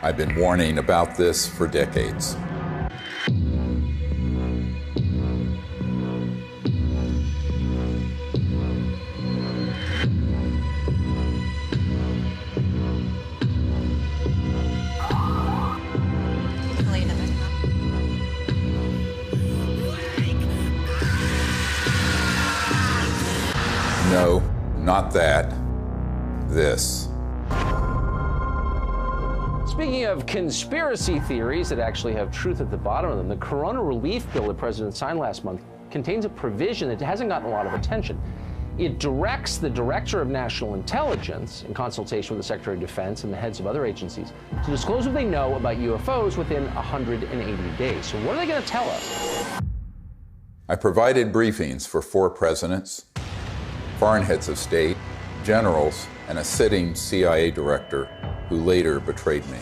I've been warning about this for decades. No, not that. This. Speaking of conspiracy theories that actually have truth at the bottom of them, the Corona Relief Bill the President signed last month contains a provision that hasn't gotten a lot of attention. It directs the Director of National Intelligence, in consultation with the Secretary of Defense and the heads of other agencies, to disclose what they know about UFOs within 180 days. So what are they going to tell us? I provided briefings for 4 presidents, foreign heads of state, generals, and a sitting CIA director who later betrayed me.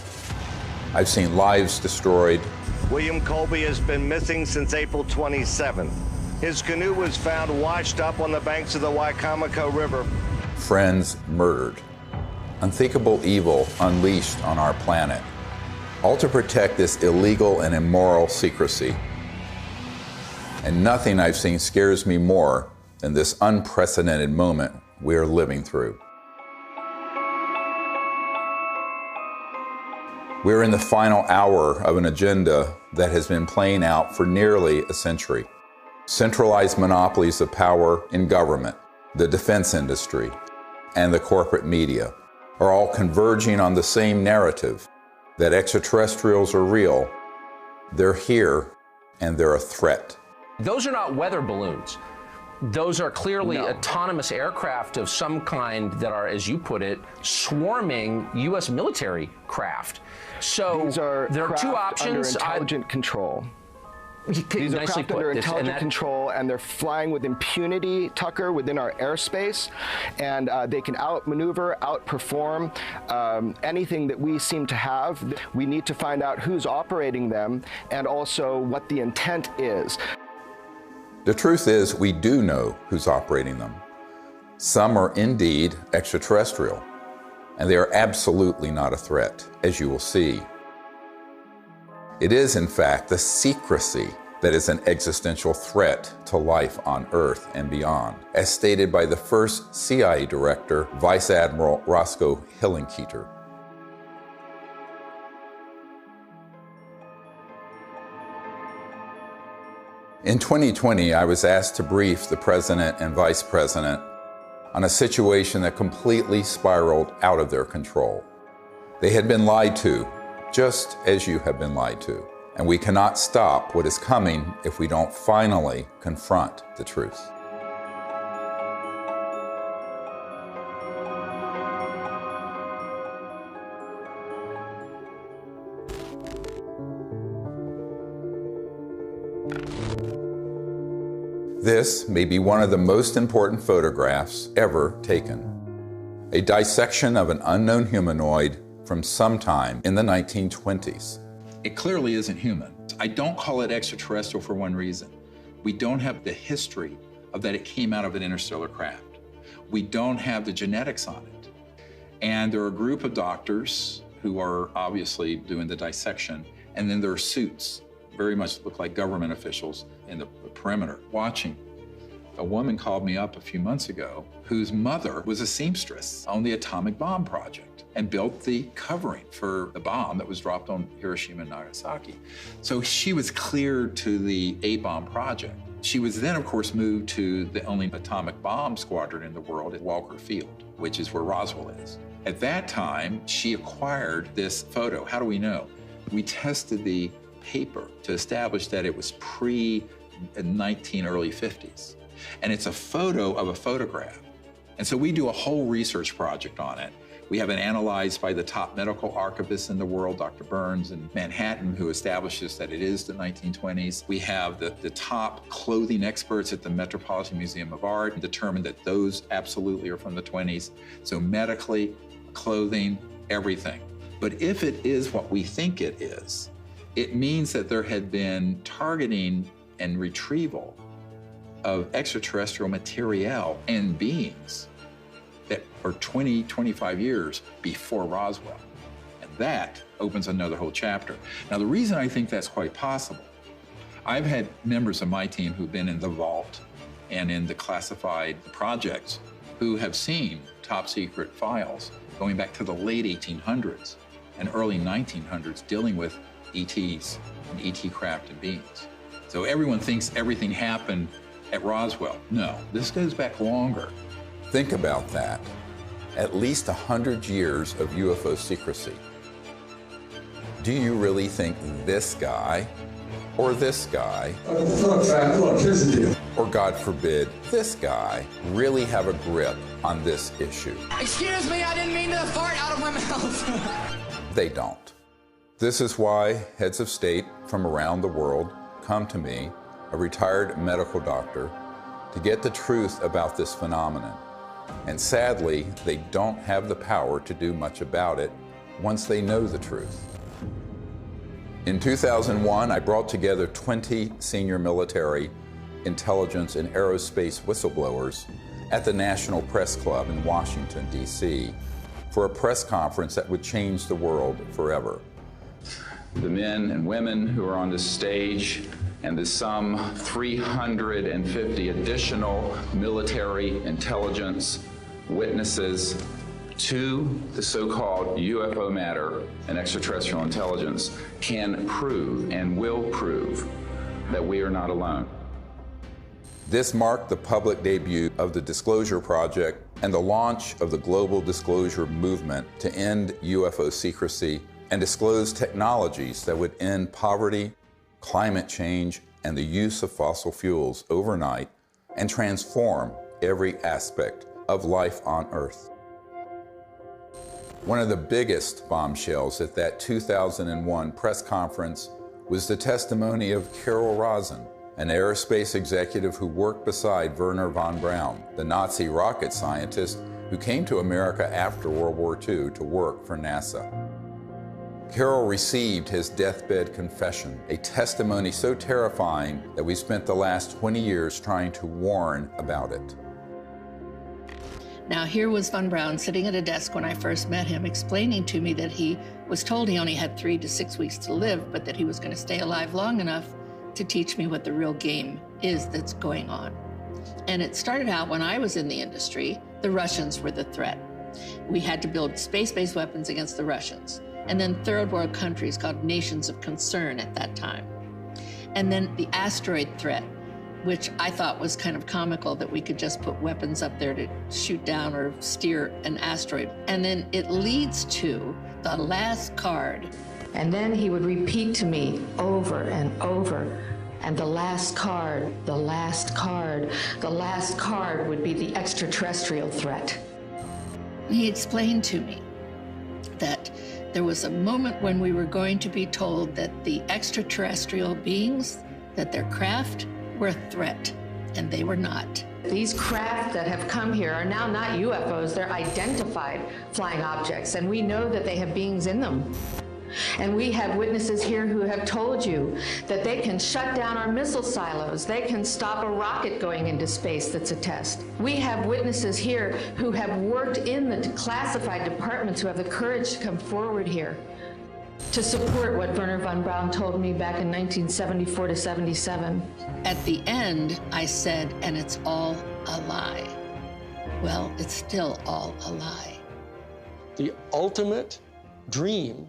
I've seen lives destroyed. William Colby has been missing since April 27th. His canoe was found washed up on the banks of the Wicomico River. Friends murdered. Unthinkable evil unleashed on our planet. All to protect this illegal and immoral secrecy. And nothing I've seen scares me more than this unprecedented moment we are living through. We're in the final hour of an agenda that has been playing out for nearly a century. Centralized monopolies of power in government, the defense industry, and the corporate media are all converging on the same narrative that extraterrestrials are real, they're here, and they're a threat. Those are not weather balloons. Those are clearly autonomous aircraft of some kind that are, as you put it, swarming U.S. military craft. So there are 2 options. Under intelligent control. These are craft under intelligent control, and they're flying with impunity, Tucker, within our airspace, and they can outmaneuver, outperform anything that we seem to have. We need to find out who's operating them and also what the intent is. The truth is, we do know who's operating them. Some are indeed extraterrestrial, and they are absolutely not a threat, as you will see. It is, in fact, the secrecy that is an existential threat to life on Earth and beyond, as stated by the first CIA director, Vice Admiral Roscoe Hillenkoetter. In 2020, I was asked to brief the President and Vice President on a situation that completely spiraled out of their control. They had been lied to, just as you have been lied to, and we cannot stop what is coming if we don't finally confront the truth. This may be one of the most important photographs ever taken. A dissection of an unknown humanoid from sometime in the 1920s. It clearly isn't human. I don't call it extraterrestrial for one reason. We don't have the history of that it came out of an interstellar craft. We don't have the genetics on it. And there are a group of doctors who are obviously doing the dissection, and then there are suits, very much look like government officials in the perimeter watching. A woman called me up a few months ago whose mother was a seamstress on the atomic bomb project and built the covering for the bomb that was dropped on Hiroshima and Nagasaki. So she was cleared to the A-bomb project. She was then, of course, moved to the only atomic bomb squadron in the world at Walker Field, which is where Roswell is. At that time, she acquired this photo. How do we know? We tested the paper to establish that it was early 50s. And it's a photo of a photograph. And so we do a whole research project on it. We have it analyzed by the top medical archivists in the world, Dr. Burns in Manhattan, who establishes that it is the 1920s. We have the top clothing experts at the Metropolitan Museum of Art determined that those absolutely are from the 20s. So medically, clothing, everything. But if it is what we think it is, it means that there had been targeting and retrieval of extraterrestrial material and beings that are 20, 25 years before Roswell. And that opens another whole chapter. Now, the reason I think that's quite possible, I've had members of my team who've been in the vault and in the classified projects who have seen top secret files going back to the late 1800s and early 1900s dealing with ETs and ET craft and beings. So everyone thinks everything happened at Roswell. No, this goes back longer. Think about that. At least 100 years of UFO secrecy. Do you really think this guy or this guy, or God forbid, this guy, really have a grip on this issue? Excuse me, I didn't mean to fart out of my mouth. They don't. This is why heads of state from around the world come to me, a retired medical doctor, to get the truth about this phenomenon. And sadly, they don't have the power to do much about it once they know the truth. In 2001, I brought together 20 senior military, intelligence, and aerospace whistleblowers at the National Press Club in Washington, D.C., for a press conference that would change the world forever. The men and women who are on this stage and the some 350 additional military intelligence witnesses to the so-called UFO matter and extraterrestrial intelligence can prove and will prove that we are not alone. This marked the public debut of the Disclosure Project and the launch of the global disclosure movement to end UFO secrecy and disclose technologies that would end poverty, climate change, and the use of fossil fuels overnight and transform every aspect of life on Earth. One of the biggest bombshells at that 2001 press conference was the testimony of Carol Rosin, an aerospace executive who worked beside Wernher von Braun, the Nazi rocket scientist who came to America after World War II to work for NASA. Carol received his deathbed confession, a testimony so terrifying that we spent the last 20 years trying to warn about it. Now, here was von Braun sitting at a desk when I first met him, explaining to me that he was told he only had 3 to 6 weeks to live, but that he was going to stay alive long enough to teach me what the real game is that's going on. And it started out when I was in the industry, the Russians were the threat. We had to build space-based weapons against the Russians. And then third world countries called nations of concern at that time. And then the asteroid threat, which I thought was kind of comical that we could just put weapons up there to shoot down or steer an asteroid. And then it leads to the last card. And then he would repeat to me over and over, and the last card, the last card, the last card would be the extraterrestrial threat. He explained to me that there was a moment when we were going to be told that the extraterrestrial beings, that their craft were a threat, and they were not. These craft that have come here are now not UFOs, they're identified flying objects, and we know that they have beings in them. And we have witnesses here who have told you that they can shut down our missile silos, they can stop a rocket going into space that's a test. We have witnesses here who have worked in the classified departments who have the courage to come forward here to support what Wernher von Braun told me back in 1974 to 77. At the end, I said, and it's all a lie. Well, it's still all a lie. The ultimate dream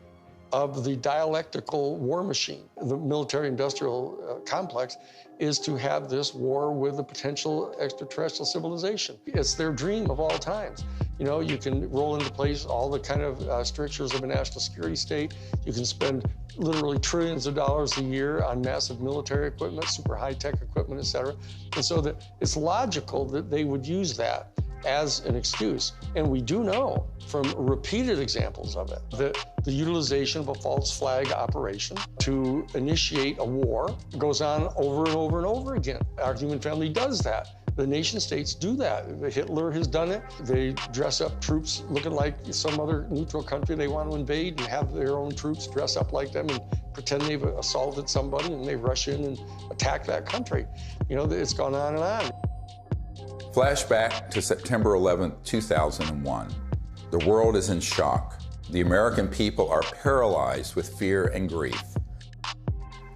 of the dialectical war machine, the military-industrial complex, is to have this war with a potential extraterrestrial civilization. It's their dream of all times. You know, you can roll into place all the kind of strictures of a national security state. You can spend literally trillions of dollars a year on massive military equipment, super high-tech equipment, et cetera. And so that it's logical that they would use that as an excuse. And we do know from repeated examples of it that the utilization of a false flag operation to initiate a war goes on over and over and over again. Our human family does that. The nation states do that. Hitler has done it. They dress up troops looking like some other neutral country they want to invade and have their own troops dress up like them and pretend they've assaulted somebody, and they rush in and attack that country. You know, it's gone on and on. Flashback to September 11, 2001. The world is in shock. The American people are paralyzed with fear and grief.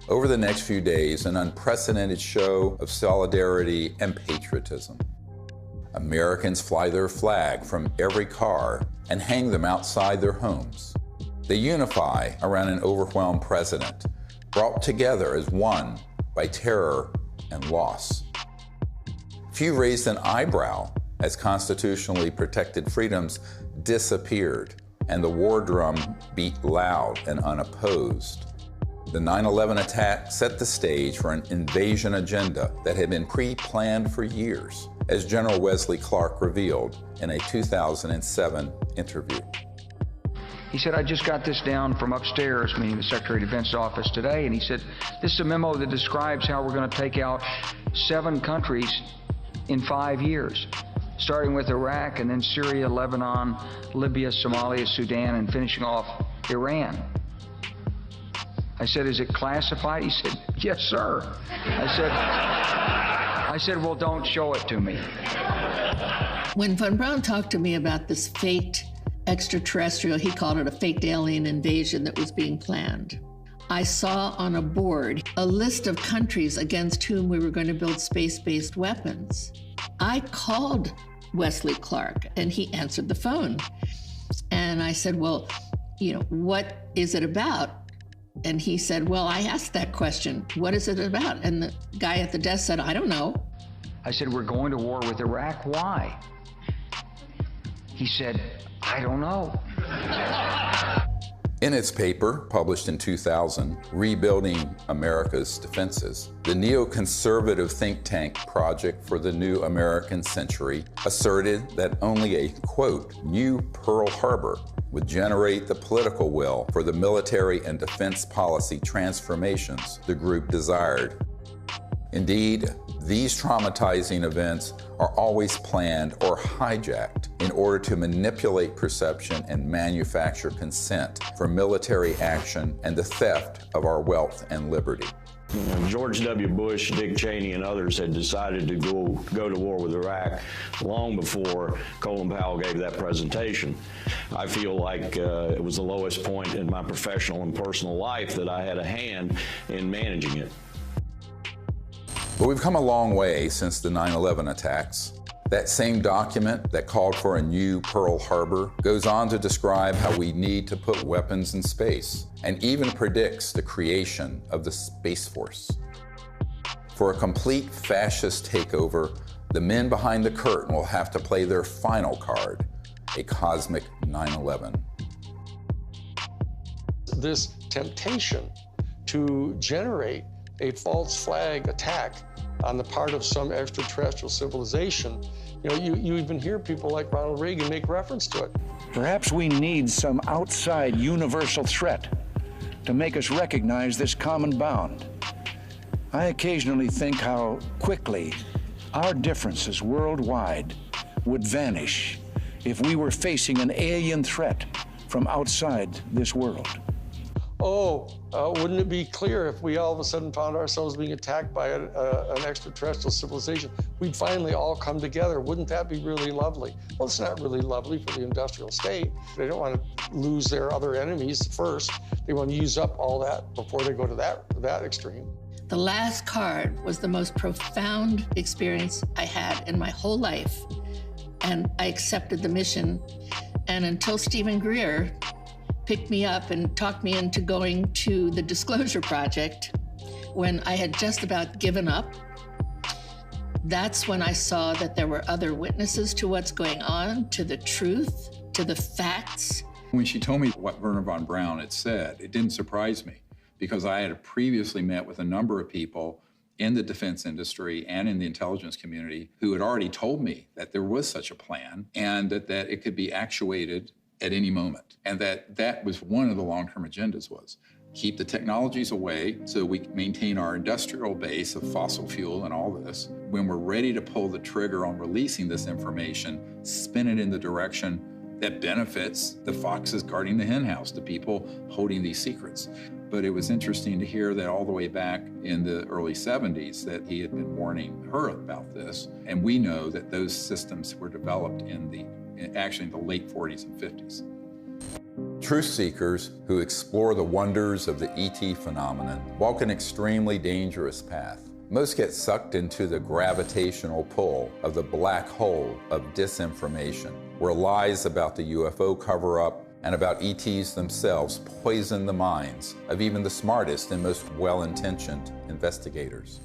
Over the next few days, an unprecedented show of solidarity and patriotism. Americans fly their flag from every car and hang them outside their homes. They unify around an overwhelmed president, brought together as one by terror and loss. Few raised an eyebrow as constitutionally protected freedoms disappeared and the war drum beat loud and unopposed. The 9/11 attack set the stage for an invasion agenda that had been pre-planned for years, as General Wesley Clark revealed in a 2007 interview. He said, I just got this down from upstairs, meaning the Secretary of Defense's office today, and he said, this is a memo that describes how we're going to take out 7 countries in 5 years, starting with Iraq and then Syria, Lebanon, Libya, Somalia, Sudan, and finishing off Iran. I said, is it classified? He said, yes, sir. I said, well, don't show it to me. When Von Braun talked to me about this faked extraterrestrial, he called it a faked alien invasion that was being planned, I saw on a board a list of countries against whom we were going to build space-based weapons. I called Wesley Clark and he answered the phone. And I said, well, what is it about? And he said, well, I asked that question. What is it about? And the guy at the desk said, I don't know. I said, we're going to war with Iraq. Why? He said, I don't know. In its paper, published in 2000, Rebuilding America's Defenses, the neoconservative think tank Project for the New American Century asserted that only a, quote, new Pearl Harbor would generate the political will for the military and defense policy transformations the group desired. Indeed, these traumatizing events are always planned or hijacked in order to manipulate perception and manufacture consent for military action and the theft of our wealth and liberty. George W. Bush, Dick Cheney, and others had decided to go to war with Iraq long before Colin Powell gave that presentation. I feel like it was the lowest point in my professional and personal life that I had a hand in managing it. But we've come a long way since the 9/11 attacks. That same document that called for a new Pearl Harbor goes on to describe how we need to put weapons in space, and even predicts the creation of the Space Force. For a complete fascist takeover, the men behind the curtain will have to play their final card, a cosmic 9/11. This temptation to generate a false flag attack on the part of some extraterrestrial civilization, you even hear people like Ronald Reagan make reference to it. Perhaps we need some outside universal threat to make us recognize this common bound. I occasionally think how quickly our differences worldwide would vanish if we were facing an alien threat from outside this world. Wouldn't it be clear if we all of a sudden found ourselves being attacked by an extraterrestrial civilization? We'd finally all come together. Wouldn't that be really lovely? Well, it's not really lovely for the industrial state. They don't want to lose their other enemies first. They want to use up all that before they go to that extreme. The last card was the most profound experience I had in my whole life. And I accepted the mission. And until Stephen Greer picked me up and talked me into going to the Disclosure Project, when I had just about given up, that's when I saw that there were other witnesses to what's going on, to the truth, to the facts. When she told me what Wernher von Braun had said, it didn't surprise me, because I had previously met with a number of people in the defense industry and in the intelligence community who had already told me that there was such a plan and that it could be actuated at any moment. And that was one of the long-term agendas, was keep the technologies away so we can maintain our industrial base of fossil fuel and all this. When we're ready to pull the trigger on releasing this information, spin it in the direction that benefits the foxes guarding the henhouse, the people holding these secrets. But it was interesting to hear that all the way back in the early 70s that he had been warning her about this. And we know that those systems were developed actually in the late 40s and 50s. Truth seekers who explore the wonders of the ET phenomenon walk an extremely dangerous path. Most get sucked into the gravitational pull of the black hole of disinformation, where lies about the UFO cover-up and about ETs themselves poison the minds of even the smartest and most well-intentioned investigators.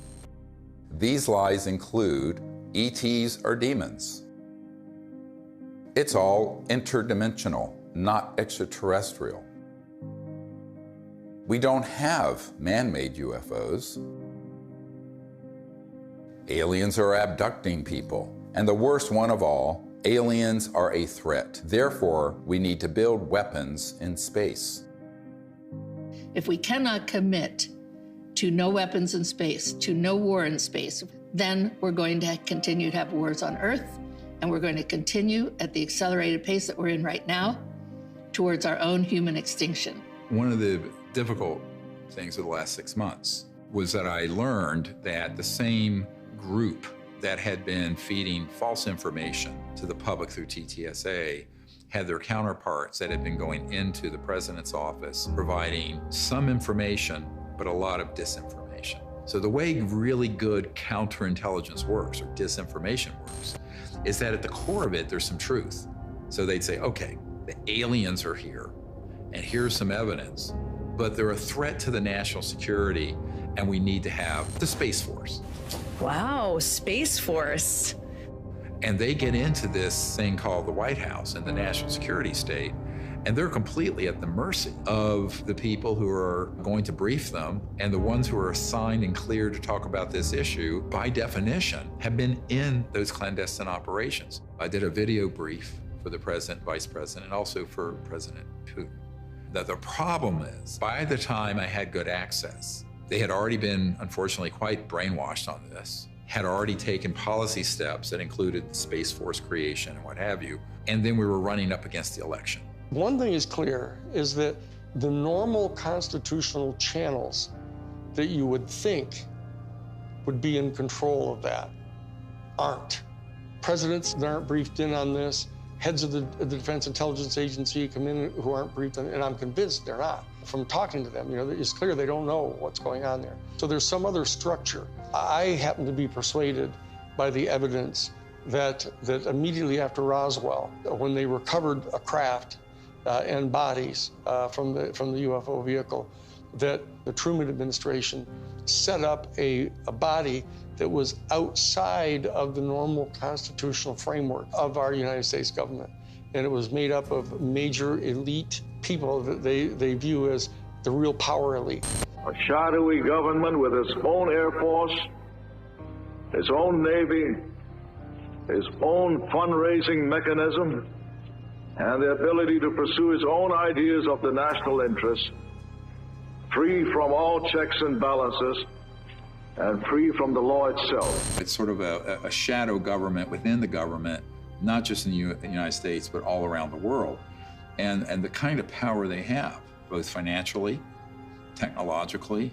These lies include ETs are demons. It's all interdimensional, not extraterrestrial. We don't have man-made UFOs. Aliens are abducting people, and the worst one of all, aliens are a threat. Therefore, we need to build weapons in space. If we cannot commit to no weapons in space, to no war in space, then we're going to continue to have wars on Earth, and we're going to continue at the accelerated pace that we're in right now towards our own human extinction. One of the difficult things of the last 6 months was that I learned that the same group that had been feeding false information to the public through TTSA had their counterparts that had been going into the president's office providing some information, but a lot of disinformation. So the way really good counterintelligence works, or disinformation works, is that at the core of it, there's some truth. So they'd say, okay, the aliens are here, and here's some evidence, but they're a threat to the national security, and we need to have the Space Force. Wow, Space Force. And they get into this thing called the White House and the national security state, and they're completely at the mercy of the people who are going to brief them, and the ones who are assigned and cleared to talk about this issue, by definition, have been in those clandestine operations. I did a video brief for the president, vice president, and also for President Putin. That the problem is, by the time I had good access, they had already been, unfortunately, quite brainwashed on this, had already taken policy steps that included Space Force creation and what have you, and then we were running up against the election. One thing is clear, is that the normal constitutional channels that you would think would be in control of that aren't. Presidents that aren't briefed in on this, heads of the Defense Intelligence Agency come in who aren't briefed, and I'm convinced they're not. From talking to them, you know, it's clear they don't know what's going on there. So there's some other structure. I happen to be persuaded by the evidence that immediately after Roswell, when they recovered a craft and bodies from the UFO vehicle, that the Truman administration set up a body that was outside of the normal constitutional framework of our United States government. And it was made up of major elite people that they view as the real power elite. A shadowy government with its own Air Force, its own Navy, its own fundraising mechanism, and the ability to pursue its own ideas of the national interest, free from all checks and balances, and free from the law itself. It's sort of a shadow government within the government, not just in the United States, but all around the world. And the kind of power they have, both financially, technologically,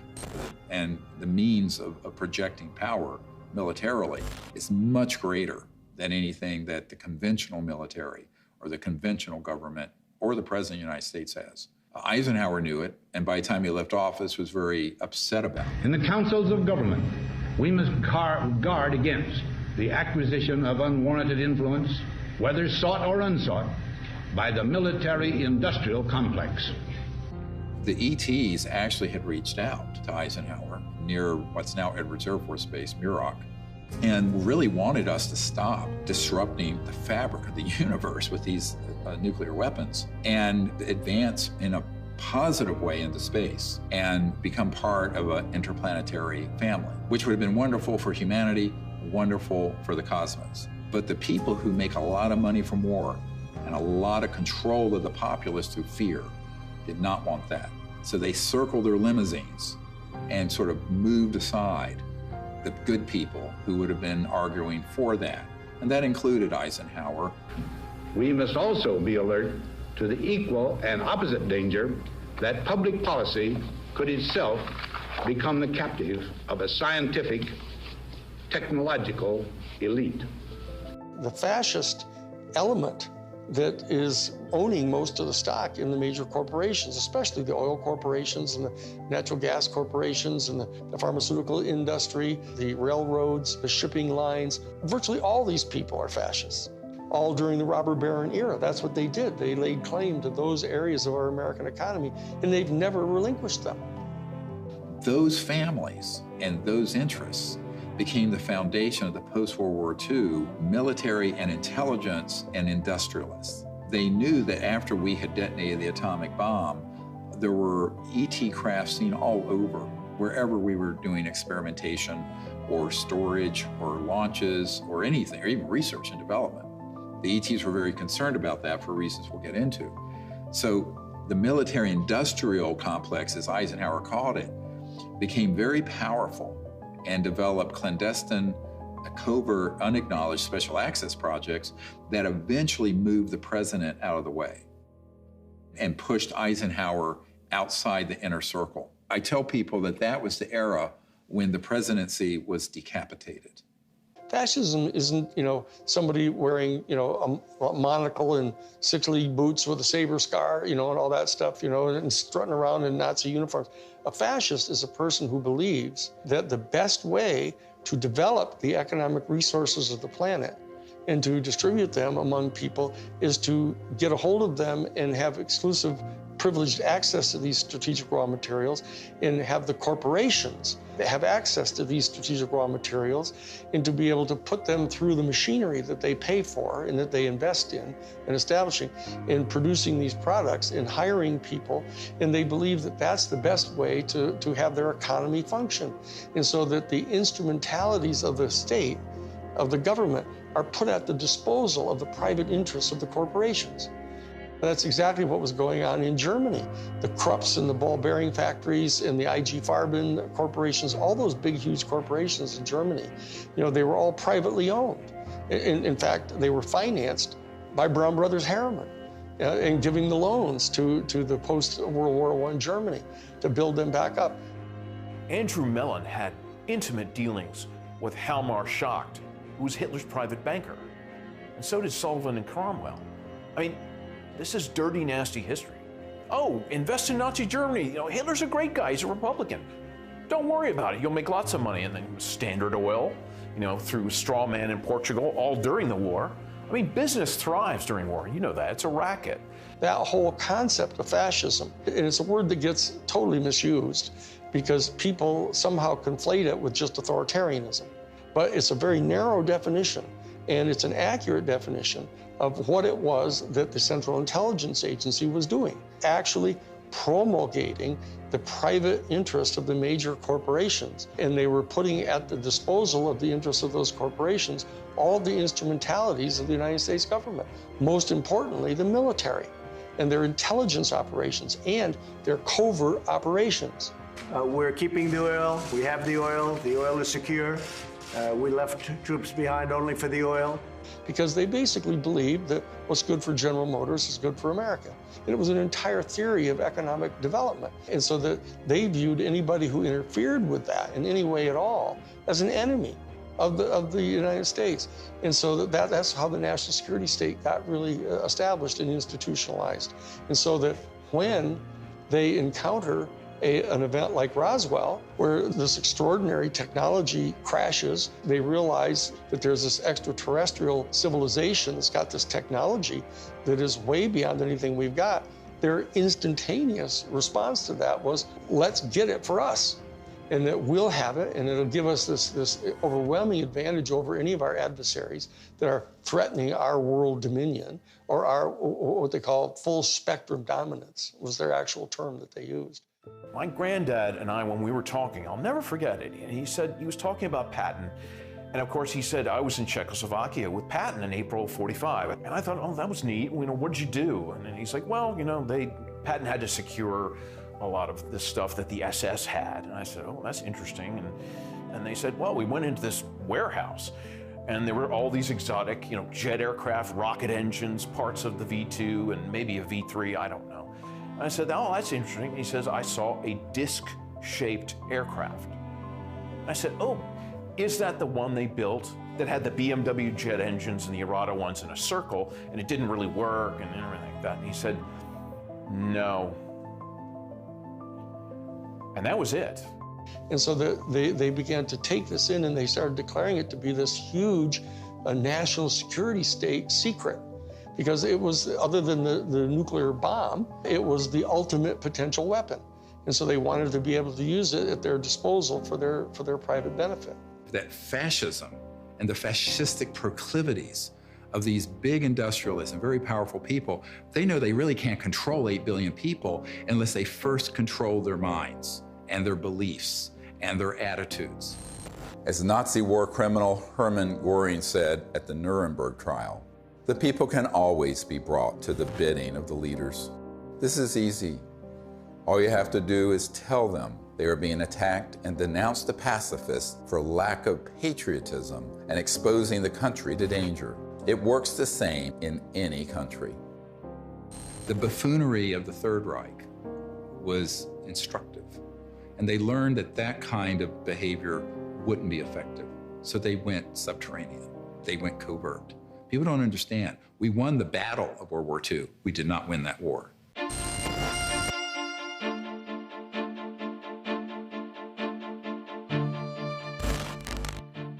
and the means of projecting power militarily, is much greater than anything that the conventional military or the conventional government or the President of the United States has. Eisenhower knew it, and by the time he left office was very upset about it. In the councils of government, we must guard against the acquisition of unwarranted influence, whether sought or unsought, by the military-industrial complex. The ETs actually had reached out to Eisenhower near what's now Edwards Air Force Base, Muroc, and really wanted us to stop disrupting the fabric of the universe with these nuclear weapons and advance in a positive way into space and become part of an interplanetary family, which would have been wonderful for humanity, wonderful for the cosmos. But the people who make a lot of money from war and a lot of control of the populace through fear did not want that. So they circled their limousines and sort of moved aside the good people who would have been arguing for that. And that included Eisenhower. We must also be alert to the equal and opposite danger that public policy could itself become the captive of a scientific, technological elite. The fascist element that is owning most of the stock in the major corporations, especially the oil corporations and the natural gas corporations and the pharmaceutical industry, the railroads, the shipping lines. Virtually all these people are fascists, all during the robber baron era. That's what they did. They laid claim to those areas of our American economy, and they've never relinquished them. Those families and those interests became the foundation of the post-World War II military and intelligence and industrialists. They knew that after we had detonated the atomic bomb, there were ET craft seen all over, wherever we were doing experimentation or storage or launches or anything, or even research and development. The ETs were very concerned about that for reasons we'll get into. So the military-industrial complex, as Eisenhower called it, became very powerful and developed clandestine, covert, unacknowledged special access projects that eventually moved the president out of the way and pushed Eisenhower outside the inner circle. I tell people that that was the era when the presidency was decapitated. Fascism isn't, somebody wearing, a monocle and 6-league boots with a saber scar, and all that stuff, and strutting around in Nazi uniforms. A fascist is a person who believes that the best way to develop the economic resources of the planet and to distribute them among people is to get a hold of them and have exclusive privileged access to these strategic raw materials and have the corporations that have access to these strategic raw materials and to be able to put them through the machinery that they pay for and that they invest in and establishing and producing these products and hiring people. And they believe that that's the best way to have their economy function. And so that the instrumentalities of the state, of the government, are put at the disposal of the private interests of the corporations. And that's exactly what was going on in Germany. The Krupps and the ball bearing factories and the IG Farben corporations, all those big, huge corporations in Germany, they were all privately owned. In fact, they were financed by Brown Brothers Harriman and giving the loans to the post-World War I Germany to build them back up. Andrew Mellon had intimate dealings with Hjalmar Schacht, who was Hitler's private banker. And so did Sullivan and Cromwell. I mean, this is dirty, nasty history. Oh, invest in Nazi Germany. Hitler's a great guy. He's a Republican. Don't worry about it. You'll make lots of money. And then Standard Oil, through straw man in Portugal, all during the war. I mean, business thrives during war. You know that. It's a racket. That whole concept of fascism, and it's a word that gets totally misused because people somehow conflate it with just authoritarianism. But it's a very narrow definition, and it's an accurate definition of what it was that the Central Intelligence Agency was doing, actually promulgating the private interest of the major corporations. And they were putting at the disposal of the interests of those corporations all the instrumentalities of the United States government, most importantly, the military and their intelligence operations and their covert operations. We're keeping the oil. We have the oil. The oil is secure. We left troops behind only for the oil. Because they basically believed that what's good for General Motors is good for America. And it was an entire theory of economic development. And so that they viewed anybody who interfered with that in any way at all as an enemy of the United States. And so that's how the national security state got really established and institutionalized. And so that when they encounter an event like Roswell, where this extraordinary technology crashes, they realize that there's this extraterrestrial civilization that's got this technology that is way beyond anything we've got. Their instantaneous response to that was, let's get it for us. And that we'll have it, and it'll give us this overwhelming advantage over any of our adversaries that are threatening our world dominion, or our, what they call full spectrum dominance, was their actual term that they used. My granddad and I, when we were talking, I'll never forget it, and he said, he was talking about Patton, and of course he said, I was in Czechoslovakia with Patton in April of '45, and I thought, oh, that was neat, what did you do? And then he's like, well, Patton had to secure a lot of the stuff that the SS had, and I said, oh, that's interesting, and they said, well, we went into this warehouse, and there were all these exotic, jet aircraft, rocket engines, parts of the V-2, and maybe a V-3, I don't know. And I said, oh, that's interesting. And he says, I saw a disc-shaped aircraft. I said, oh, Is that the one they built that had the BMW jet engines and the Arata ones in a circle, and it didn't really work and everything like that? And he said, no. And that was it. And so they began to take this in, and they started declaring it to be this huge national security state secret, because it was, other than the nuclear bomb, it was the ultimate potential weapon. And so they wanted to be able to use it at their disposal for their private benefit. That fascism and the fascistic proclivities of these big industrialists and very powerful people, they know they really can't control 8 billion people unless they first control their minds and their beliefs and their attitudes. As Nazi war criminal Hermann Göring said at the Nuremberg trial, the people can always be brought to the bidding of the leaders. This is easy. All you have to do is tell them they are being attacked and denounce the pacifists for lack of patriotism and exposing the country to danger. It works the same in any country. The buffoonery of the Third Reich was instructive, and they learned that that kind of behavior wouldn't be effective. So they went subterranean. They went covert. People don't understand. We won the battle of World War II. We did not win that war.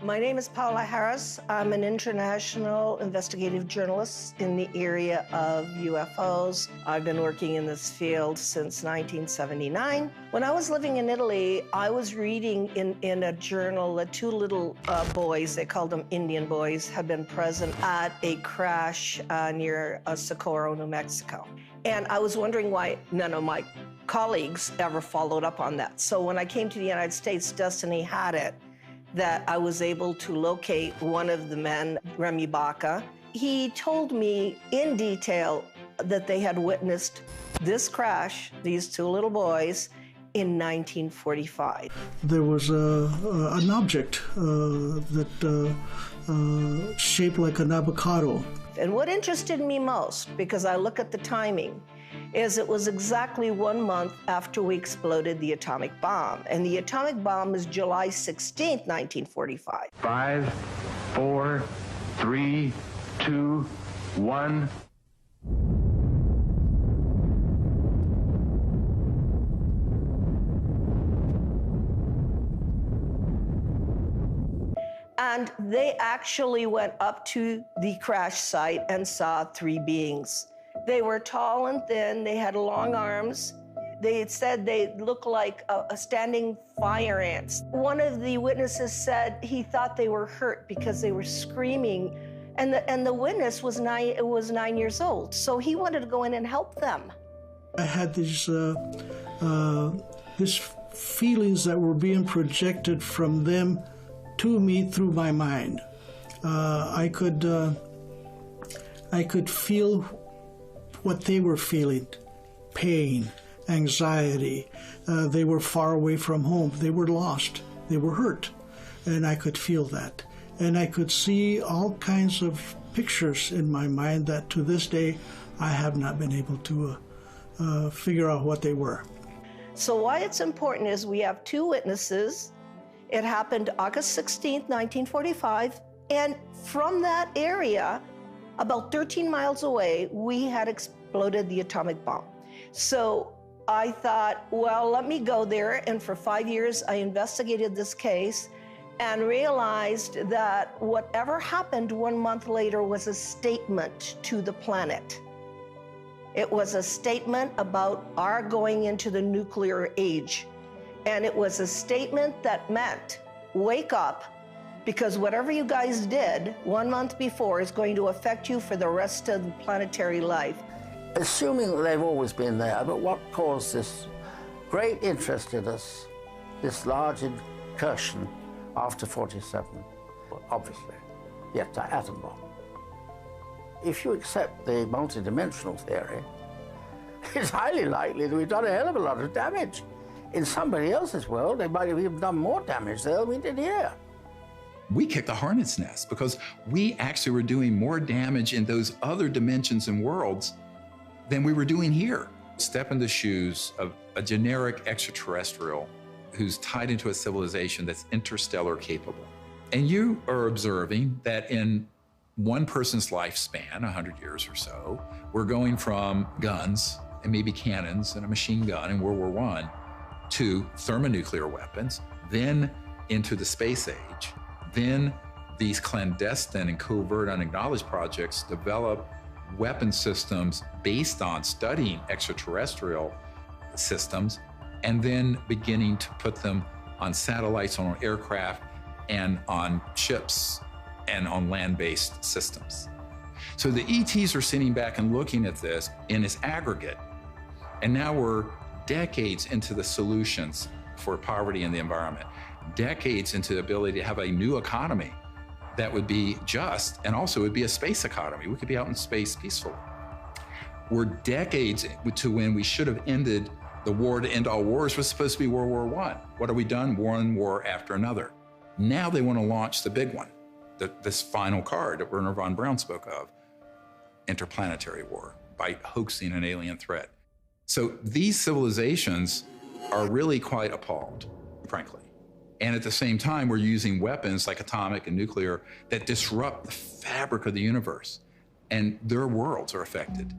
My name is Paula Harris. I'm an international investigative journalist in the area of UFOs. I've been working in this field since 1979. When I was living in Italy, I was reading in a journal that two little boys, they called them Indian boys, had been present at a crash near Socorro, New Mexico. And I was wondering why none of my colleagues ever followed up on that. So when I came to the United States, Destiny had it, that I was able to locate one of the men, Remy Baca. He told me in detail that they had witnessed this crash, these two little boys, in 1945. There was an object that shaped like an avocado. And what interested me most, because I look at the timing, is it was exactly 1 month after we exploded the atomic bomb. And the atomic bomb is July 16th, 1945. 5, 4, 3, 2, 1. And they actually went up to the crash site and saw 3 beings. They were tall and thin, they had long arms. They said they looked like a standing fire ants. One of the witnesses said he thought they were hurt because they were screaming, and the witness was 9 years old, so he wanted to go in and help them. I had these feelings that were being projected from them to me through my mind. I could feel what they were feeling, pain, anxiety. They were far away from home. They were lost. They were hurt. And I could feel that. And I could see all kinds of pictures in my mind that to this day I have not been able to figure out what they were. So why it's important is we have 2 witnesses. It happened August 16th, 1945. And from that area, about 13 miles away, we had exploded the atomic bomb. So I thought, well, let me go there. And for 5 years, I investigated this case and realized that whatever happened 1 month later was a statement to the planet. It was a statement about our going into the nuclear age. And it was a statement that meant, wake up, because whatever you guys did 1 month before is going to affect you for the rest of the planetary life. Assuming that they've always been there, but what caused this great interest in us, this large incursion after 47? Well, obviously, the atom bomb. If you accept the multidimensional theory, it's highly likely that we've done a hell of a lot of damage. In somebody else's world, they might have even done more damage there than we did here. We kicked the hornet's nest because we actually were doing more damage in those other dimensions and worlds than we were doing here. Step in the shoes of a generic extraterrestrial who's tied into a civilization that's interstellar capable. And you are observing that in one person's lifespan, 100 years or so, we're going from guns and maybe cannons and a machine gun in World War I to thermonuclear weapons, then into the space age, then these clandestine and covert unacknowledged projects develop weapon systems based on studying extraterrestrial systems, and then beginning to put them on satellites, on aircraft, and on ships, and on land-based systems. So the ETs are sitting back and looking at this in its aggregate, and now we're decades into the solutions for poverty in the environment, decades into the ability to have a new economy that would be just, and also would be a space economy. We could be out in space peacefully. We're decades to when we should have ended the war to end all wars was supposed to be World War I. What have we done? One war after another. Now they want to launch the big one, this final card that Wernher von Braun spoke of, interplanetary war, by hoaxing an alien threat. So these civilizations are really quite appalled, frankly. And at the same time, we're using weapons like atomic and nuclear that disrupt the fabric of the universe, and their worlds are affected.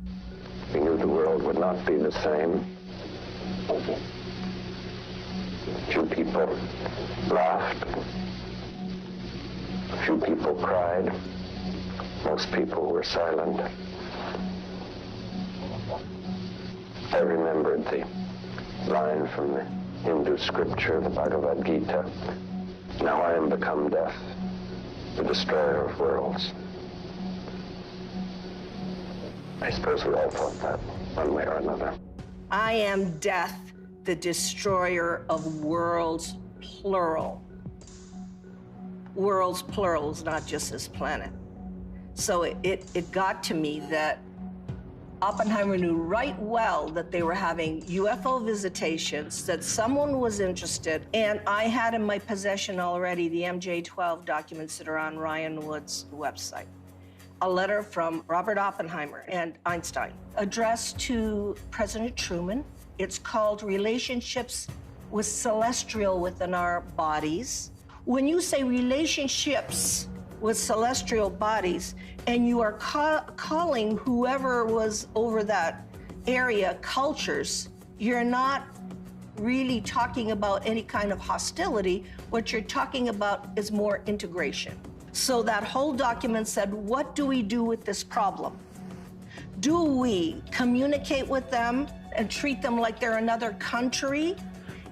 We knew the world would not be the same. Few people laughed. Few people cried. Most people were silent. I remembered the line from the Hindu scripture, the Bhagavad Gita. Now I am become death, the destroyer of worlds. I suppose we all thought that one way or another. I am death, the destroyer of worlds, plural. Worlds, plurals, not just this planet. So it got to me that Oppenheimer knew right well that they were having UFO visitations, that someone was interested, and I had in my possession already the MJ-12 documents that are on Ryan Wood's website. A letter from Robert Oppenheimer and Einstein addressed to President Truman. It's called Relationships with Celestial Within Our Bodies. When you say relationships with celestial bodies, and you are calling whoever was over that area cultures, you're not really talking about any kind of hostility. What you're talking about is more integration. So that whole document said, what do we do with this problem? Do we communicate with them and treat them like they're another country?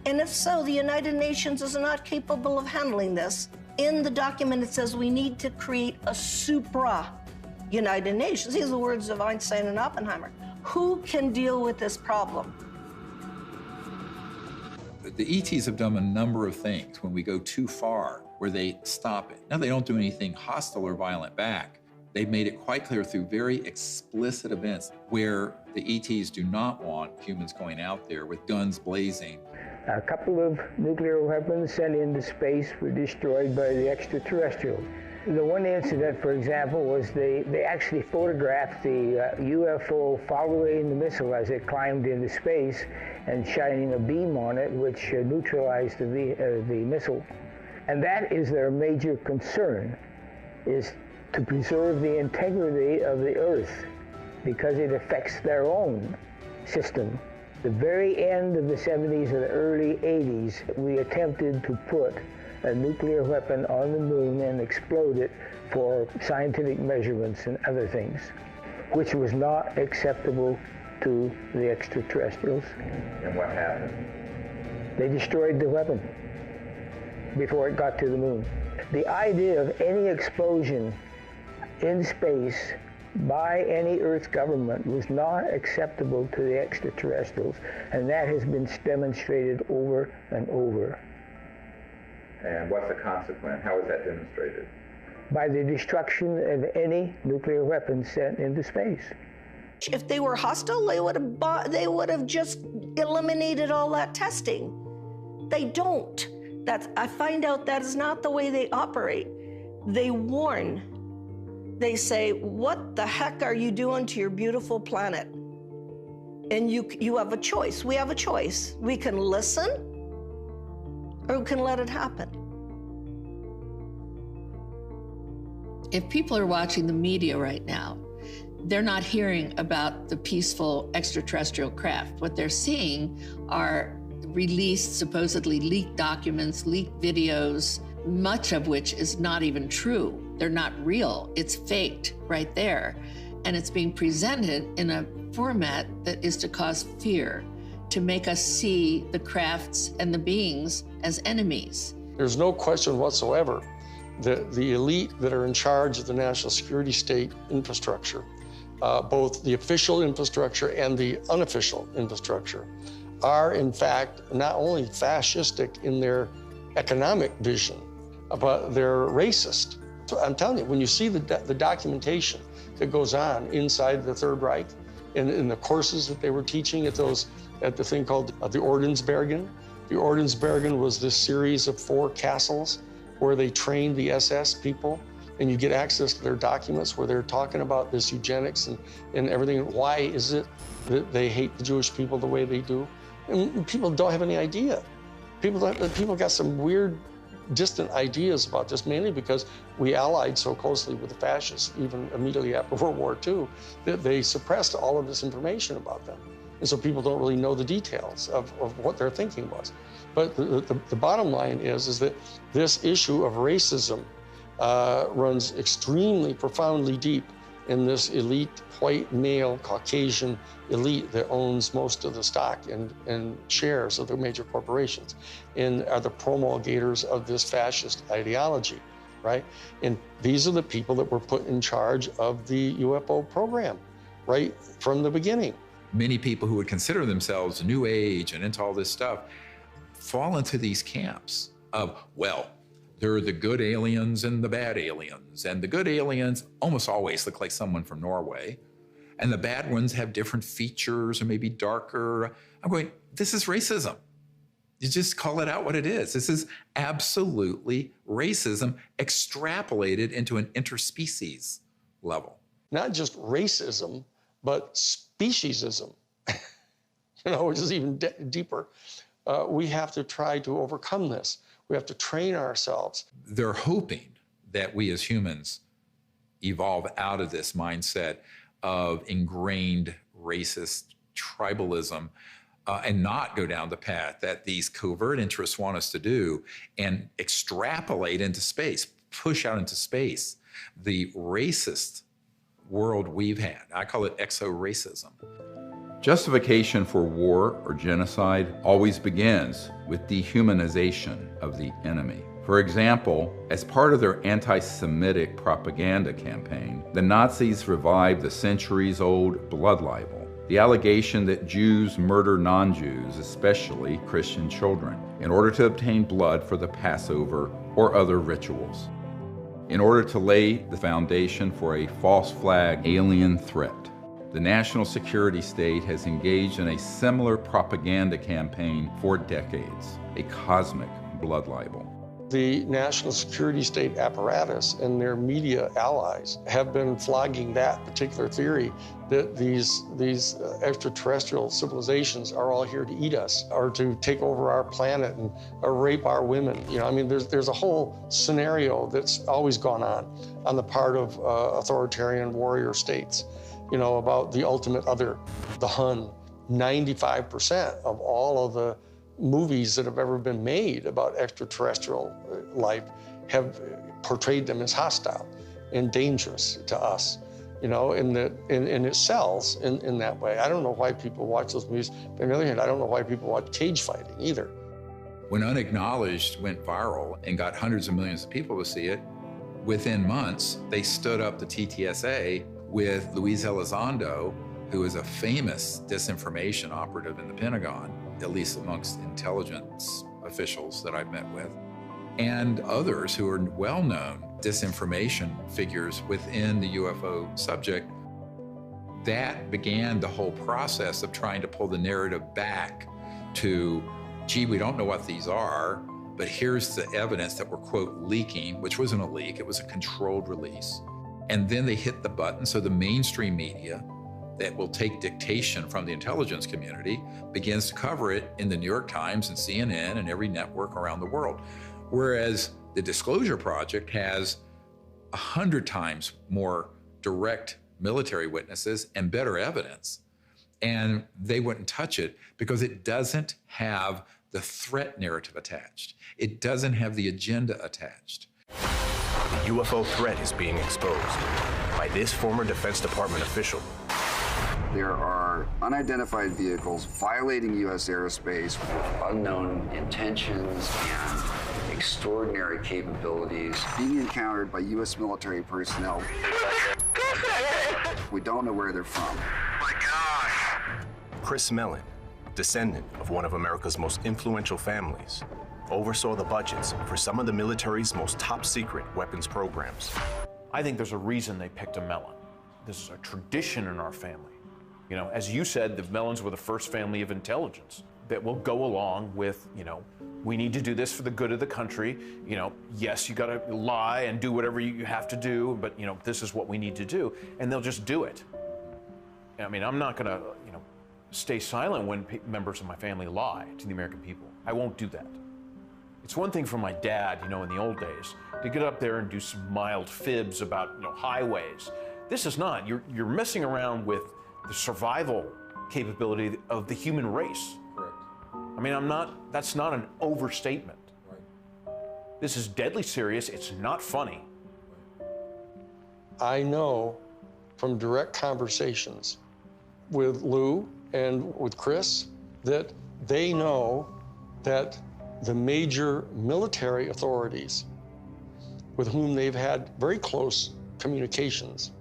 And if so, the United Nations is not capable of handling this. In the document, it says we need to create a supra-United Nations. These are the words of Einstein and Oppenheimer. Who can deal with this problem? The ETs have done a number of things when we go too far, where they stop it. Now, they don't do anything hostile or violent back. They've made it quite clear through very explicit events where the ETs do not want humans going out there with guns blazing. A couple of nuclear weapons sent into space were destroyed by the extraterrestrials. The one incident, for example, was they actually photographed the UFO following the missile as it climbed into space and shining a beam on it, which neutralized the missile. And that is their major concern, is to preserve the integrity of the Earth, because it affects their own system. The very end of the 70s and the early 80s, we attempted to put a nuclear weapon on the moon and explode it for scientific measurements and other things, which was not acceptable to the extraterrestrials. And what happened? They destroyed the weapon before it got to the moon. The idea of any explosion in space by any Earth government was not acceptable to the extraterrestrials, and that has been demonstrated over and over. And what's the consequence? How is that demonstrated? By the destruction of any nuclear weapon sent into space. If they were hostile, they would have just eliminated all that testing. They don't. I find out that is not the way they operate. They warn. They say, what the heck are you doing to your beautiful planet? And you have a choice. We have a choice. We can listen, or we can let it happen. If people are watching the media right now, they're not hearing about the peaceful extraterrestrial craft. What they're seeing are released, supposedly leaked documents, leaked videos, much of which is not even true. They're not real. It's faked right there. And it's being presented in a format that is to cause fear, to make us see the crafts and the beings as enemies. There's no question whatsoever that the elite that are in charge of the national security state infrastructure, both the official infrastructure and the unofficial infrastructure, are in fact not only fascistic in their economic vision, but they're racist. So I'm telling you, when you see the documentation that goes on inside the Third Reich, in the courses that they were teaching at the thing called the Ordensbergen. The Ordensbergen was this series of 4 castles where they trained the SS people, and you get access to their documents where they're talking about this eugenics and everything. Why is it that they hate the Jewish people the way they do? And people don't have any idea. People got some weird, distant ideas about this, mainly because we allied so closely with the fascists, even immediately after World War II, that they suppressed all of this information about them. And so people don't really know the details of what their thinking was. But the bottom line is that this issue of racism runs extremely profoundly deep in this elite, white, male, Caucasian elite that owns most of the stock and shares of the major corporations and are the promulgators of this fascist ideology, right? And these are the people that were put in charge of the UFO program right from the beginning. Many people who would consider themselves New Age and into all this stuff fall into these camps of, well, there are the good aliens and the bad aliens. And the good aliens almost always look like someone from Norway. And the bad ones have different features or maybe darker. I'm going, this is racism. You just call it out what it is. This is absolutely racism extrapolated into an interspecies level. Not just racism, but speciesism, which is even deeper. We have to try to overcome this. We have to train ourselves. They're hoping that we as humans evolve out of this mindset of ingrained racist tribalism and not go down the path that these covert interests want us to do and extrapolate into space, push out into space the racist world we've had. I call it exo-racism. Justification for war or genocide always begins with dehumanization of the enemy. For example, as part of their anti-Semitic propaganda campaign, the Nazis revived the centuries-old blood libel, the allegation that Jews murder non-Jews, especially Christian children, in order to obtain blood for the Passover or other rituals, in order to lay the foundation for a false flag alien threat. The national security state has engaged in a similar propaganda campaign for decades, a cosmic blood libel. The national security state apparatus and their media allies have been flogging that particular theory that these extraterrestrial civilizations are all here to eat us or to take over our planet and rape our women. There's a whole scenario that's always gone on the part of authoritarian warrior states. About the ultimate other, the Hun. 95% of all of the movies that have ever been made about extraterrestrial life have portrayed them as hostile and dangerous to us, and it sells in that way. I don't know why people watch those movies. But on the other hand, I don't know why people watch cage fighting either. When Unacknowledged went viral and got hundreds of millions of people to see it, within months, they stood up the TTSA with Luis Elizondo, who is a famous disinformation operative in the Pentagon, at least amongst intelligence officials that I've met with, and others who are well-known disinformation figures within the UFO subject. That began the whole process of trying to pull the narrative back to, gee, we don't know what these are, but here's the evidence that we're, quote, leaking, which wasn't a leak, it was a controlled release. And then they hit the button, so the mainstream media that will take dictation from the intelligence community begins to cover it in the New York Times and CNN and every network around the world. Whereas the Disclosure Project has 100 times more direct military witnesses and better evidence. And they wouldn't touch it because it doesn't have the threat narrative attached. It doesn't have the agenda attached. The UFO threat is being exposed by this former Defense Department official. There are unidentified vehicles violating U.S. airspace with unknown intentions and extraordinary capabilities being encountered by U.S. military personnel. We don't know where they're from. Chris Mellon, descendant of one of America's most influential families, oversaw the budgets for some of the military's most top-secret weapons programs. I think there's a reason they picked a Mellon. This is a tradition in our family. You know, as you said, the Mellons were the first family of intelligence that will go along with, you know, we need to do this for the good of the country. You know, yes, you gotta lie and do whatever you have to do, but, you know, this is what we need to do. And they'll just do it. I mean, I'm not gonna, you know, stay silent when members of my family lie to the American people. I won't do that. It's one thing for my dad, you know, in the old days, to get up there and do some mild fibs about, you know, highways. This is not. You're messing around with the survival capability of the human race. Correct. I mean, that's not an overstatement. Right. This is deadly serious. It's not funny. I know from direct conversations with Lou and with Chris that they know that the major military authorities with whom they've had very close communications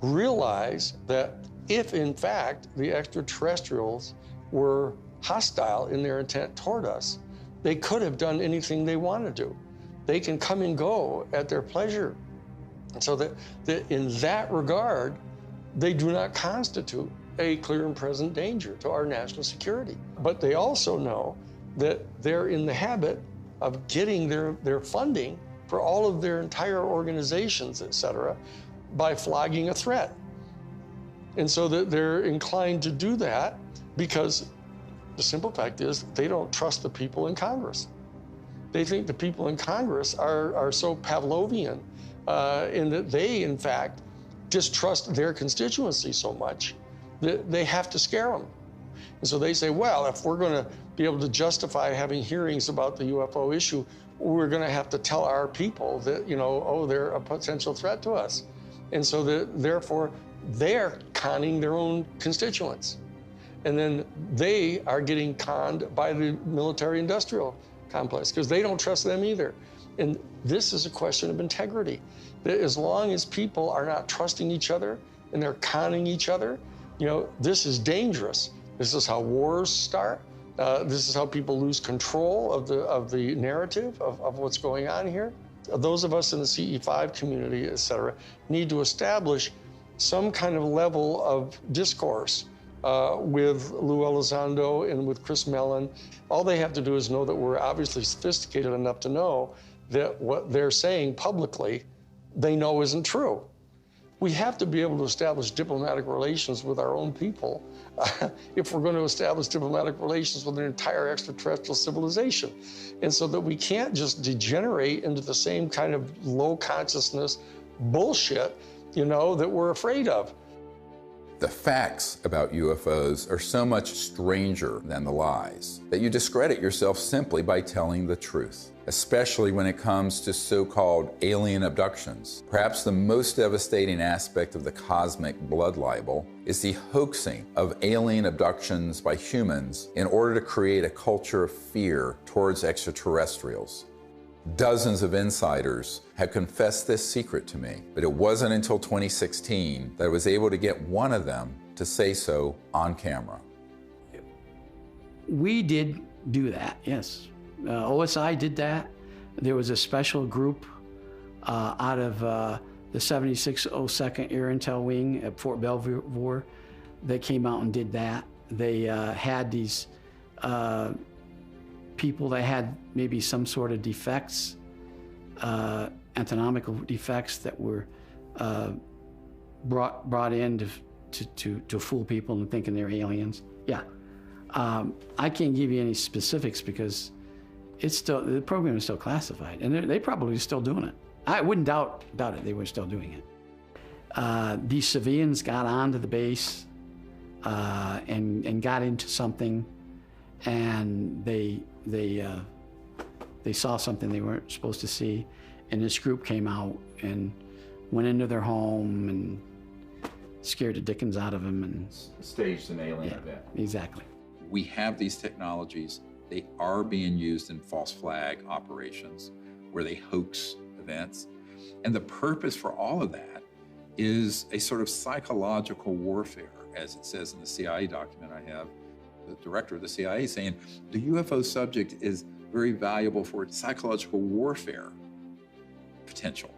realize that if, in fact, the extraterrestrials were hostile in their intent toward us, they could have done anything they want to do. They can come and go at their pleasure. And so that in that regard, they do not constitute a clear and present danger to our national security. But they also know that they're in the habit of getting their funding for all of their entire organizations, et cetera, by flogging a threat. And so that they're inclined to do that because the simple fact is they don't trust the people in Congress. They think the people in Congress are so Pavlovian in that they, in fact, distrust their constituency so much that they have to scare them. And so they say, well, if we're going to be able to justify having hearings about the UFO issue, we're going to have to tell our people that, you know, oh, they're a potential threat to us. And so therefore, they're conning their own constituents. And then they are getting conned by the military-industrial complex because they don't trust them either. And this is a question of integrity. That as long as people are not trusting each other and they're conning each other, you know, this is dangerous. This is how wars start. This is how people lose control of the narrative of what's going on here. Those of us in the CE5 community, et cetera, need to establish some kind of level of discourse with Lou Elizondo and with Chris Mellon. All they have to do is know that we're obviously sophisticated enough to know that what they're saying publicly, they know isn't true. We have to be able to establish diplomatic relations with our own people if we're going to establish diplomatic relations with an entire extraterrestrial civilization. And so that we can't just degenerate into the same kind of low consciousness bullshit, you know, that we're afraid of. The facts about UFOs are so much stranger than the lies that you discredit yourself simply by telling the truth, especially when it comes to so-called alien abductions. Perhaps the most devastating aspect of the cosmic blood libel is the hoaxing of alien abductions by humans in order to create a culture of fear towards extraterrestrials. Dozens of insiders have confessed this secret to me, but it wasn't until 2016 that I was able to get one of them to say so on camera. We did do that, yes. OSI did that. There was a special group out of the 7602nd Air Intel Wing at Fort Belvoir that came out and did that. They had these people that had maybe some sort of defects, anatomical defects that were brought in to fool people into thinking they're aliens. Yeah, I can't give you any specifics because it's still, the program is still classified, and they probably still doing it. I wouldn't doubt it. They were still doing it. These civilians got onto the base and got into something, and they saw something they weren't supposed to see, and this group came out and went into their home and scared the dickens out of them and staged an alien event. Exactly. We have these technologies. They are being used in false flag operations where they hoax events. And the purpose for all of that is a sort of psychological warfare, as it says in the CIA document I have. The director of the CIA saying the UFO subject is very valuable for its psychological warfare potential.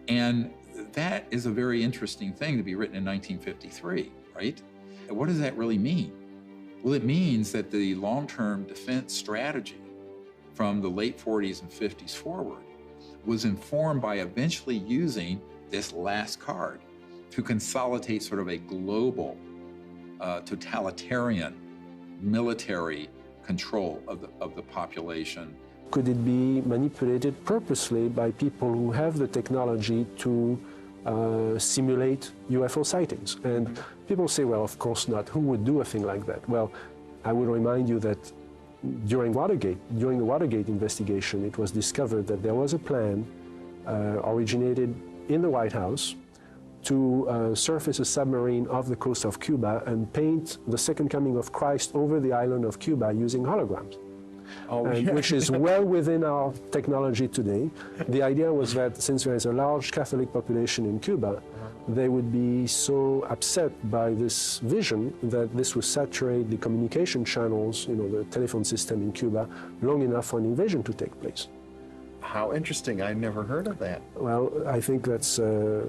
And that is a very interesting thing to be written in 1953, right? And what does that really mean? Well, it means that the long-term defense strategy from the late 40s and 50s forward was informed by eventually using this last card to consolidate sort of a global, totalitarian military control of the population. Could it be manipulated purposely by people who have the technology to simulate UFO sightings? And people say, well, of course not. Who would do a thing like that? Well, I would remind you that during the Watergate investigation, it was discovered that there was a plan originated in the White House to surface a submarine off the coast of Cuba and paint the second coming of Christ over the island of Cuba using holograms. Which is well within our technology today. The idea was that since there is a large Catholic population in Cuba, they would be so upset by this vision that this would saturate the communication channels, the telephone system in Cuba, long enough for an invasion to take place. How interesting. I never heard of that. Well, I think that's a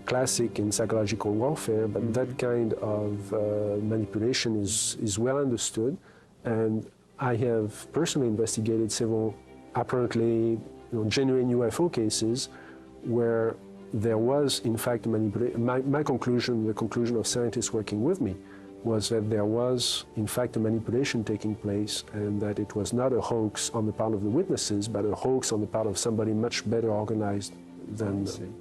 classic in psychological warfare, but that kind of manipulation is well understood. And I have personally investigated several apparently genuine UFO cases where there was, in fact, manipulation. My conclusion, the conclusion of scientists working with me, was that there was, in fact, a manipulation taking place and that it was not a hoax on the part of the witnesses, but a hoax on the part of somebody much better organized than them.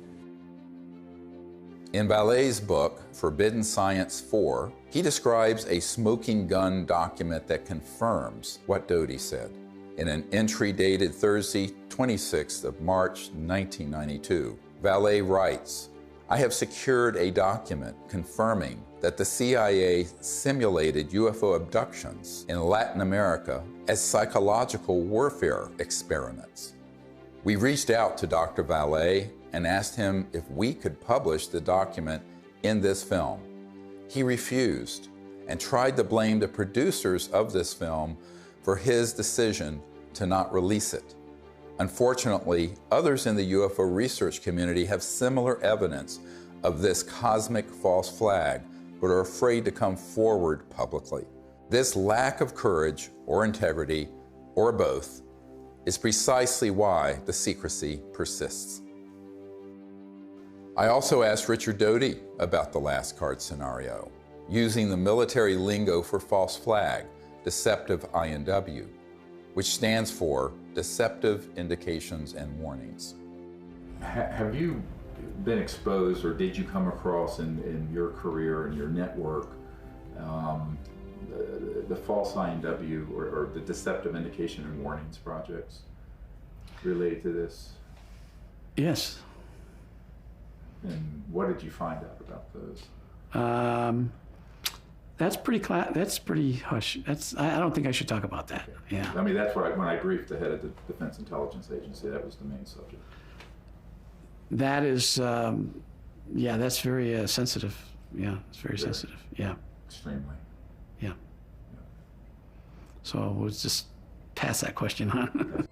In Vallee's book, Forbidden Science 4, he describes a smoking gun document that confirms what Doty said. In an entry dated Thursday, 26th of March, 1992, Vallee writes, "I have secured a document confirming that the CIA simulated UFO abductions in Latin America as psychological warfare experiments. We reached out to Dr. Vallee and asked him if we could publish the document in this film. He refused and tried to blame the producers of this film for his decision to not release it. Unfortunately, others in the UFO research community have similar evidence of this cosmic false flag, but are afraid to come forward publicly. This lack of courage or integrity, or both, is precisely why the secrecy persists." I also asked Richard Doty about the last card scenario, using the military lingo for false flag, deceptive INW, which stands for Deceptive Indications and Warnings. Have you been exposed, or did you come across in your career and your network the false INW or the Deceptive Indication and Warnings projects related to this? Yes. And what did you find out about those? That's pretty hush. I don't think I should talk about that. Yeah. I mean, that's where when I briefed the head of the Defense Intelligence Agency, that was the main subject. That is, yeah, that's very sensitive. Yeah, it's very sensitive. Yeah. Extremely. Yeah. So we'll just pass that question on.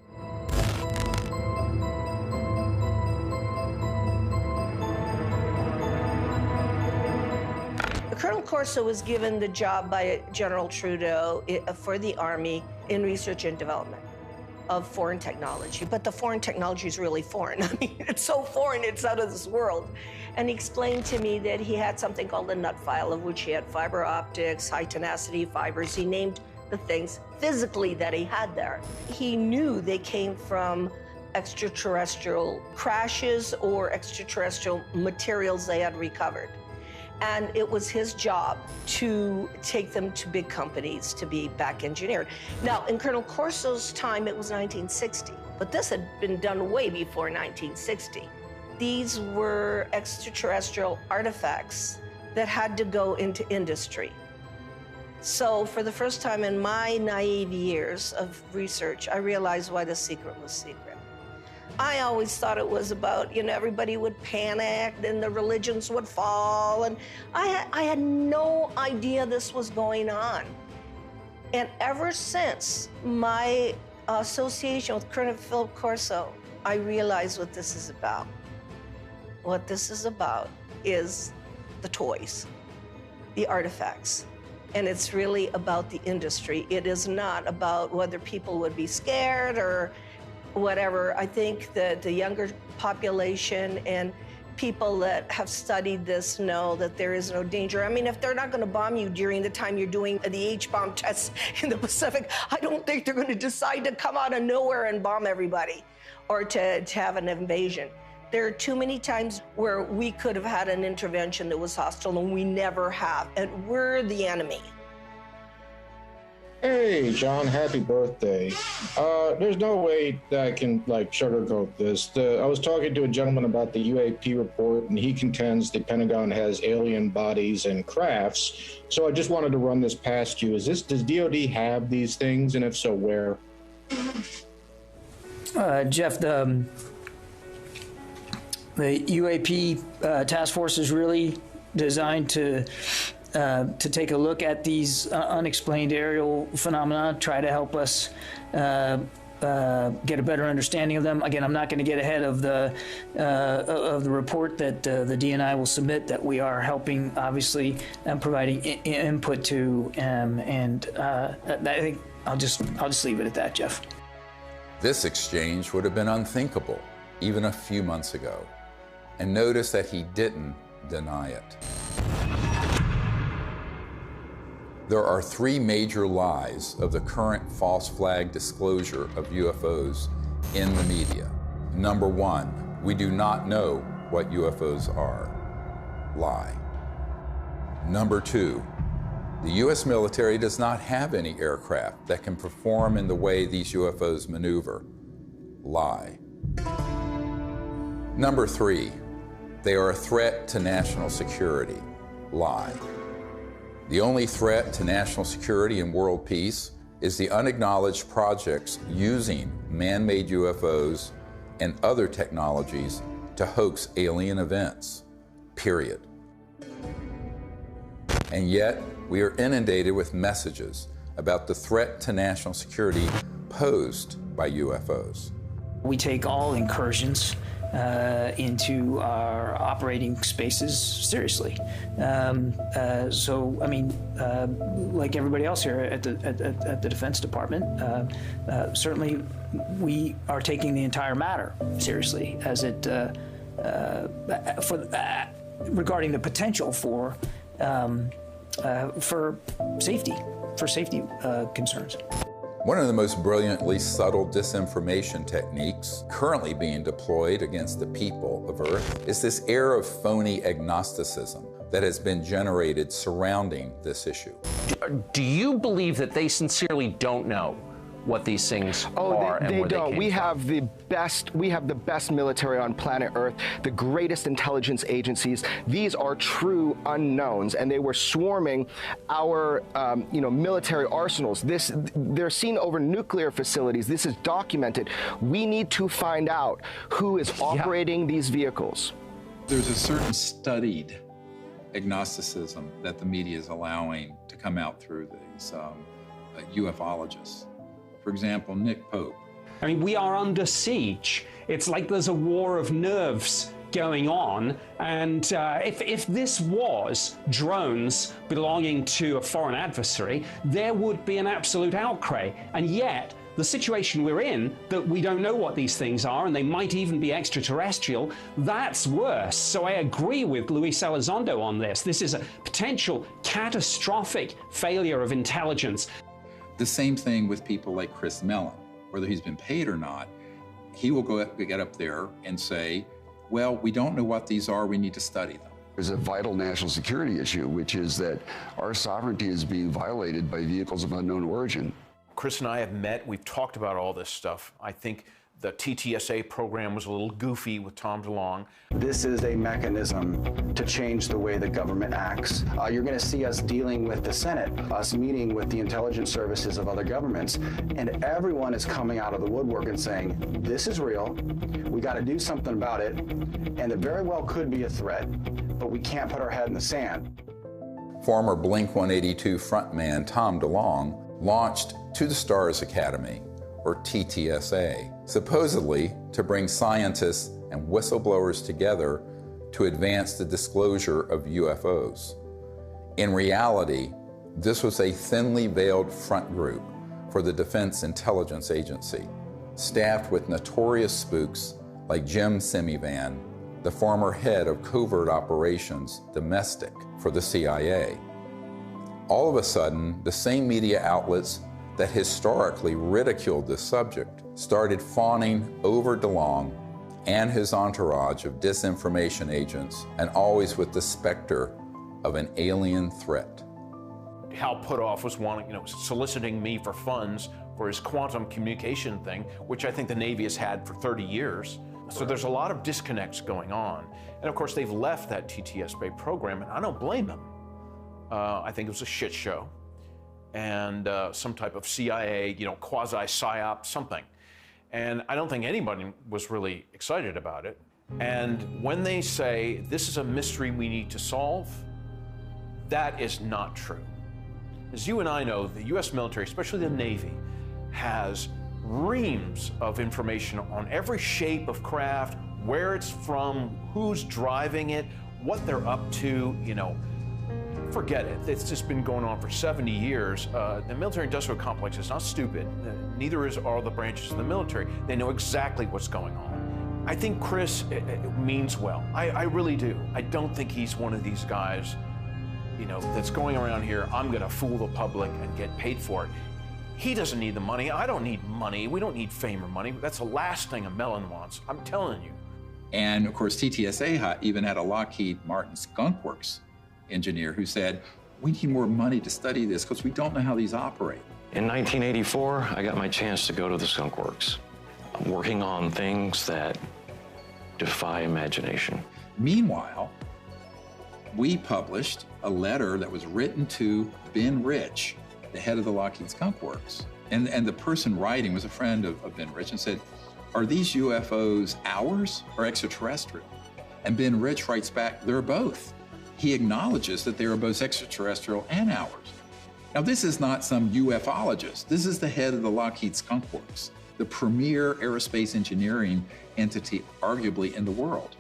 Colonel Corso was given the job by General Trudeau for the Army in research and development of foreign technology. But the foreign technology is really foreign. I mean, it's so foreign, it's out of this world. And he explained to me that he had something called a nut file, of which he had fiber optics, high tenacity fibers. He named the things physically that he had there. He knew they came from extraterrestrial crashes or extraterrestrial materials they had recovered. And it was his job to take them to big companies to be back engineered. Now, in Colonel Corso's time, it was 1960, but this had been done way before 1960. These were extraterrestrial artifacts that had to go into industry. So for the first time in my naive years of research, I realized why the secret was secret. I always thought it was about, everybody would panic, then the religions would fall, and I had no idea this was going on. And ever since my association with Colonel Philip Corso, I realized what this is about. What this is about is the toys, the artifacts. And it's really about the industry. It is not about whether people would be scared or whatever. I think that the younger population and people that have studied this know that there is no danger. I mean, if they're not going to bomb you during the time you're doing the H-bomb tests in the Pacific, I don't think they're going to decide to come out of nowhere and bomb everybody or to have an invasion. There are too many times where we could have had an intervention that was hostile, and we never have, and we're the enemy. Hey, John, happy birthday. There's no way that I can, sugarcoat this. I was talking to a gentleman about the UAP report, and he contends the Pentagon has alien bodies and crafts. So I just wanted to run this past you. Does DOD have these things, and if so, where? Jeff, the UAP task force is really designed to take a look at these unexplained aerial phenomena, try to help us get a better understanding of them. Again, I'm not going to get ahead of the report that the DNI will submit, that we are helping, obviously, and providing input to, and I think I'll just leave it at that, Jeff. This exchange would have been unthinkable even a few months ago. And notice that he didn't deny it. There are three major lies of the current false flag disclosure of UFOs in the media. Number one, we do not know what UFOs are. Lie. Number two, the U.S. military does not have any aircraft that can perform in the way these UFOs maneuver. Lie. Number three, they are a threat to national security. Lie. The only threat to national security and world peace is the unacknowledged projects using man-made UFOs and other technologies to hoax alien events, period. And yet, we are inundated with messages about the threat to national security posed by UFOs. We take all incursions into our operating spaces seriously. So, I mean, like everybody else here at the Defense Department, certainly we are taking the entire matter seriously as it regarding the potential for safety concerns. One of the most brilliantly subtle disinformation techniques currently being deployed against the people of Earth is this air of phony agnosticism that has been generated surrounding this issue. Do you believe that they sincerely don't know what these things are and they where don't. they came We from? have the best military on planet Earth, the greatest intelligence agencies. These are true unknowns, and they were swarming our military arsenals. They're seen over nuclear facilities. This is documented. We need to find out who is operating these vehicles. There's a certain studied agnosticism that the media is allowing to come out through these ufologists. For example, Nick Pope. I mean, we are under siege. It's like there's a war of nerves going on. And if this was drones belonging to a foreign adversary, there would be an absolute outcry. And yet, the situation we're in, that we don't know what these things are, and they might even be extraterrestrial, that's worse. So I agree with Luis Elizondo on this. This is a potential catastrophic failure of intelligence. The same thing with people like Chris Mellon, whether he's been paid or not. he will get up there and say, well, we don't know what these are, we need to study them. There's a vital national security issue, which is that our sovereignty is being violated by vehicles of unknown origin. Chris and I have met, we've talked about all this stuff. I think the TTSA program was a little goofy with Tom DeLonge. This is a mechanism to change the way the government acts. You're going to see us dealing with the Senate, us meeting with the intelligence services of other governments, and everyone is coming out of the woodwork and saying, this is real, we got to do something about it, and it very well could be a threat, but we can't put our head in the sand. Former Blink-182 frontman Tom DeLonge launched To the Stars Academy, or TTSA, supposedly to bring scientists and whistleblowers together to advance the disclosure of UFOs. In reality, this was a thinly veiled front group for the Defense Intelligence Agency, staffed with notorious spooks like Jim Semivan, the former head of covert operations domestic for the CIA. All of a sudden, the same media outlets that historically ridiculed this subject started fawning over DeLonge and his entourage of disinformation agents, and always with the specter of an alien threat. Hal Puthoff was soliciting me for funds for his quantum communication thing, which I think the Navy has had for 30 years. So there's a lot of disconnects going on. And of course, they've left that TTSA program, and I don't blame them. I think it was a shit show. And some type of CIA, quasi-psyop, something. And I don't think anybody was really excited about it. And when they say, this is a mystery we need to solve, that is not true. As you and I know, the US military, especially the Navy, has reams of information on every shape of craft, where it's from, who's driving it, what they're up to, Forget it. It's just been going on for 70 years. The military-industrial complex is not stupid. Neither are the branches of the military. They know exactly what's going on. I think Chris means well. I really do. I don't think he's one of these guys, that's going around here, I'm going to fool the public and get paid for it. He doesn't need the money. I don't need money. We don't need fame or money. That's the last thing a melon wants. I'm telling you. And of course, TTSA even had a Lockheed Martin Skunk Works engineer who said, we need more money to study this because we don't know how these operate. In 1984, I got my chance to go to the Skunk Works. I'm working on things that defy imagination. Meanwhile, we published a letter that was written to Ben Rich, the head of the Lockheed Skunk Works. And the person writing was a friend of Ben Rich and said, are these UFOs ours or extraterrestrial? And Ben Rich writes back, they're both. He acknowledges that they are both extraterrestrial and ours. Now, this is not some ufologist. This is the head of the Lockheed Skunk Works, the premier aerospace engineering entity, arguably, in the world.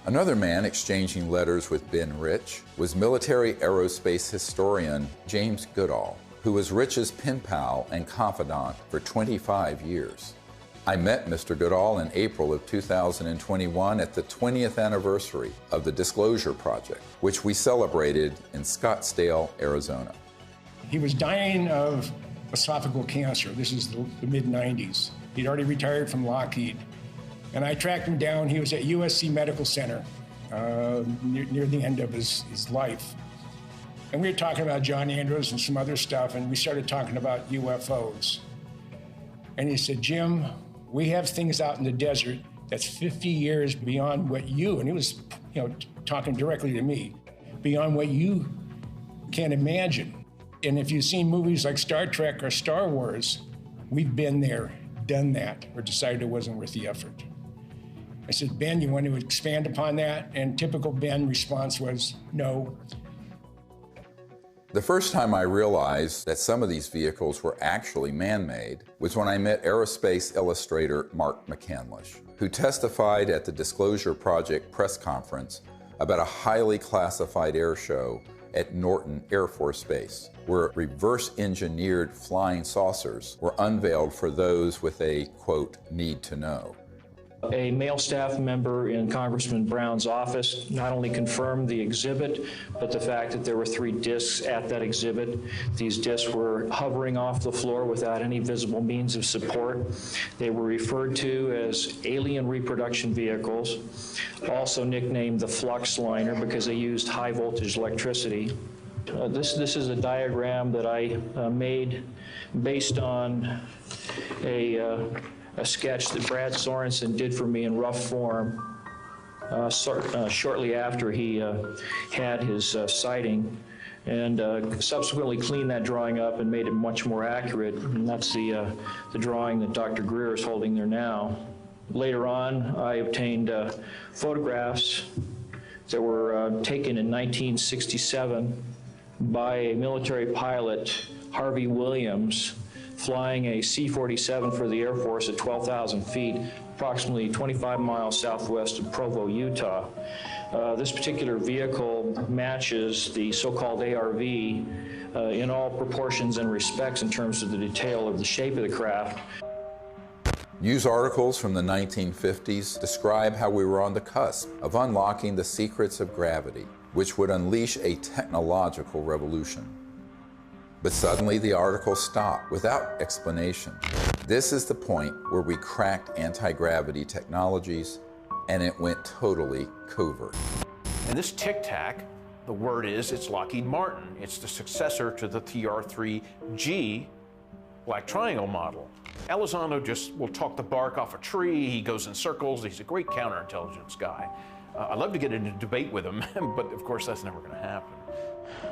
Another man exchanging letters with Ben Rich was military aerospace historian James Goodall, who was Rich's pen pal and confidant for 25 years. I met Mr. Goodall in April of 2021 at the 20th anniversary of the Disclosure Project, which we celebrated in Scottsdale, Arizona. He was dying of esophageal cancer. This is the mid-90s. He'd already retired from Lockheed. And I tracked him down. He was at USC Medical Center near the end of his life. And we were talking about John Andrews and some other stuff, and we started talking about UFOs. And he said, Jim, we have things out in the desert that's 50 years beyond what you, and he was talking directly to me, beyond what you can imagine. And if you've seen movies like Star Trek or Star Wars, we've been there, done that, or decided it wasn't worth the effort. I said, Ben, you want to expand upon that? And typical Ben response was, no. The first time I realized that some of these vehicles were actually man-made was when I met aerospace illustrator Mark McCandlish, who testified at the Disclosure Project press conference about a highly classified air show at Norton Air Force Base, where reverse-engineered flying saucers were unveiled for those with a, quote, need to know. A male staff member in Congressman Brown's office not only confirmed the exhibit, but the fact that there were 3 discs at that exhibit. These discs were hovering off the floor without any visible means of support. They were referred to as alien reproduction vehicles, also nicknamed the flux liner because they used high voltage electricity. This is a diagram that I made based on a sketch that Brad Sorensen did for me in rough form shortly after he had his sighting, and subsequently cleaned that drawing up and made it much more accurate. And that's the drawing that Dr. Greer is holding there now. Later on, I obtained photographs that were taken in 1967 by a military pilot, Harvey Williams, flying a C-47 for the Air Force at 12,000 feet, approximately 25 miles southwest of Provo, Utah. This particular vehicle matches the so-called ARV in all proportions and respects in terms of the detail of the shape of the craft. News articles from the 1950s describe how we were on the cusp of unlocking the secrets of gravity, which would unleash a technological revolution. But suddenly the article stopped without explanation. This is the point where we cracked anti-gravity technologies and it went totally covert. And this Tic Tac, the word is, it's Lockheed Martin. It's the successor to the TR-3G Black Triangle model. Elizondo just will talk the bark off a tree. He goes in circles. He's a great counterintelligence guy. I'd love to get into a debate with him, but of course that's never going to happen.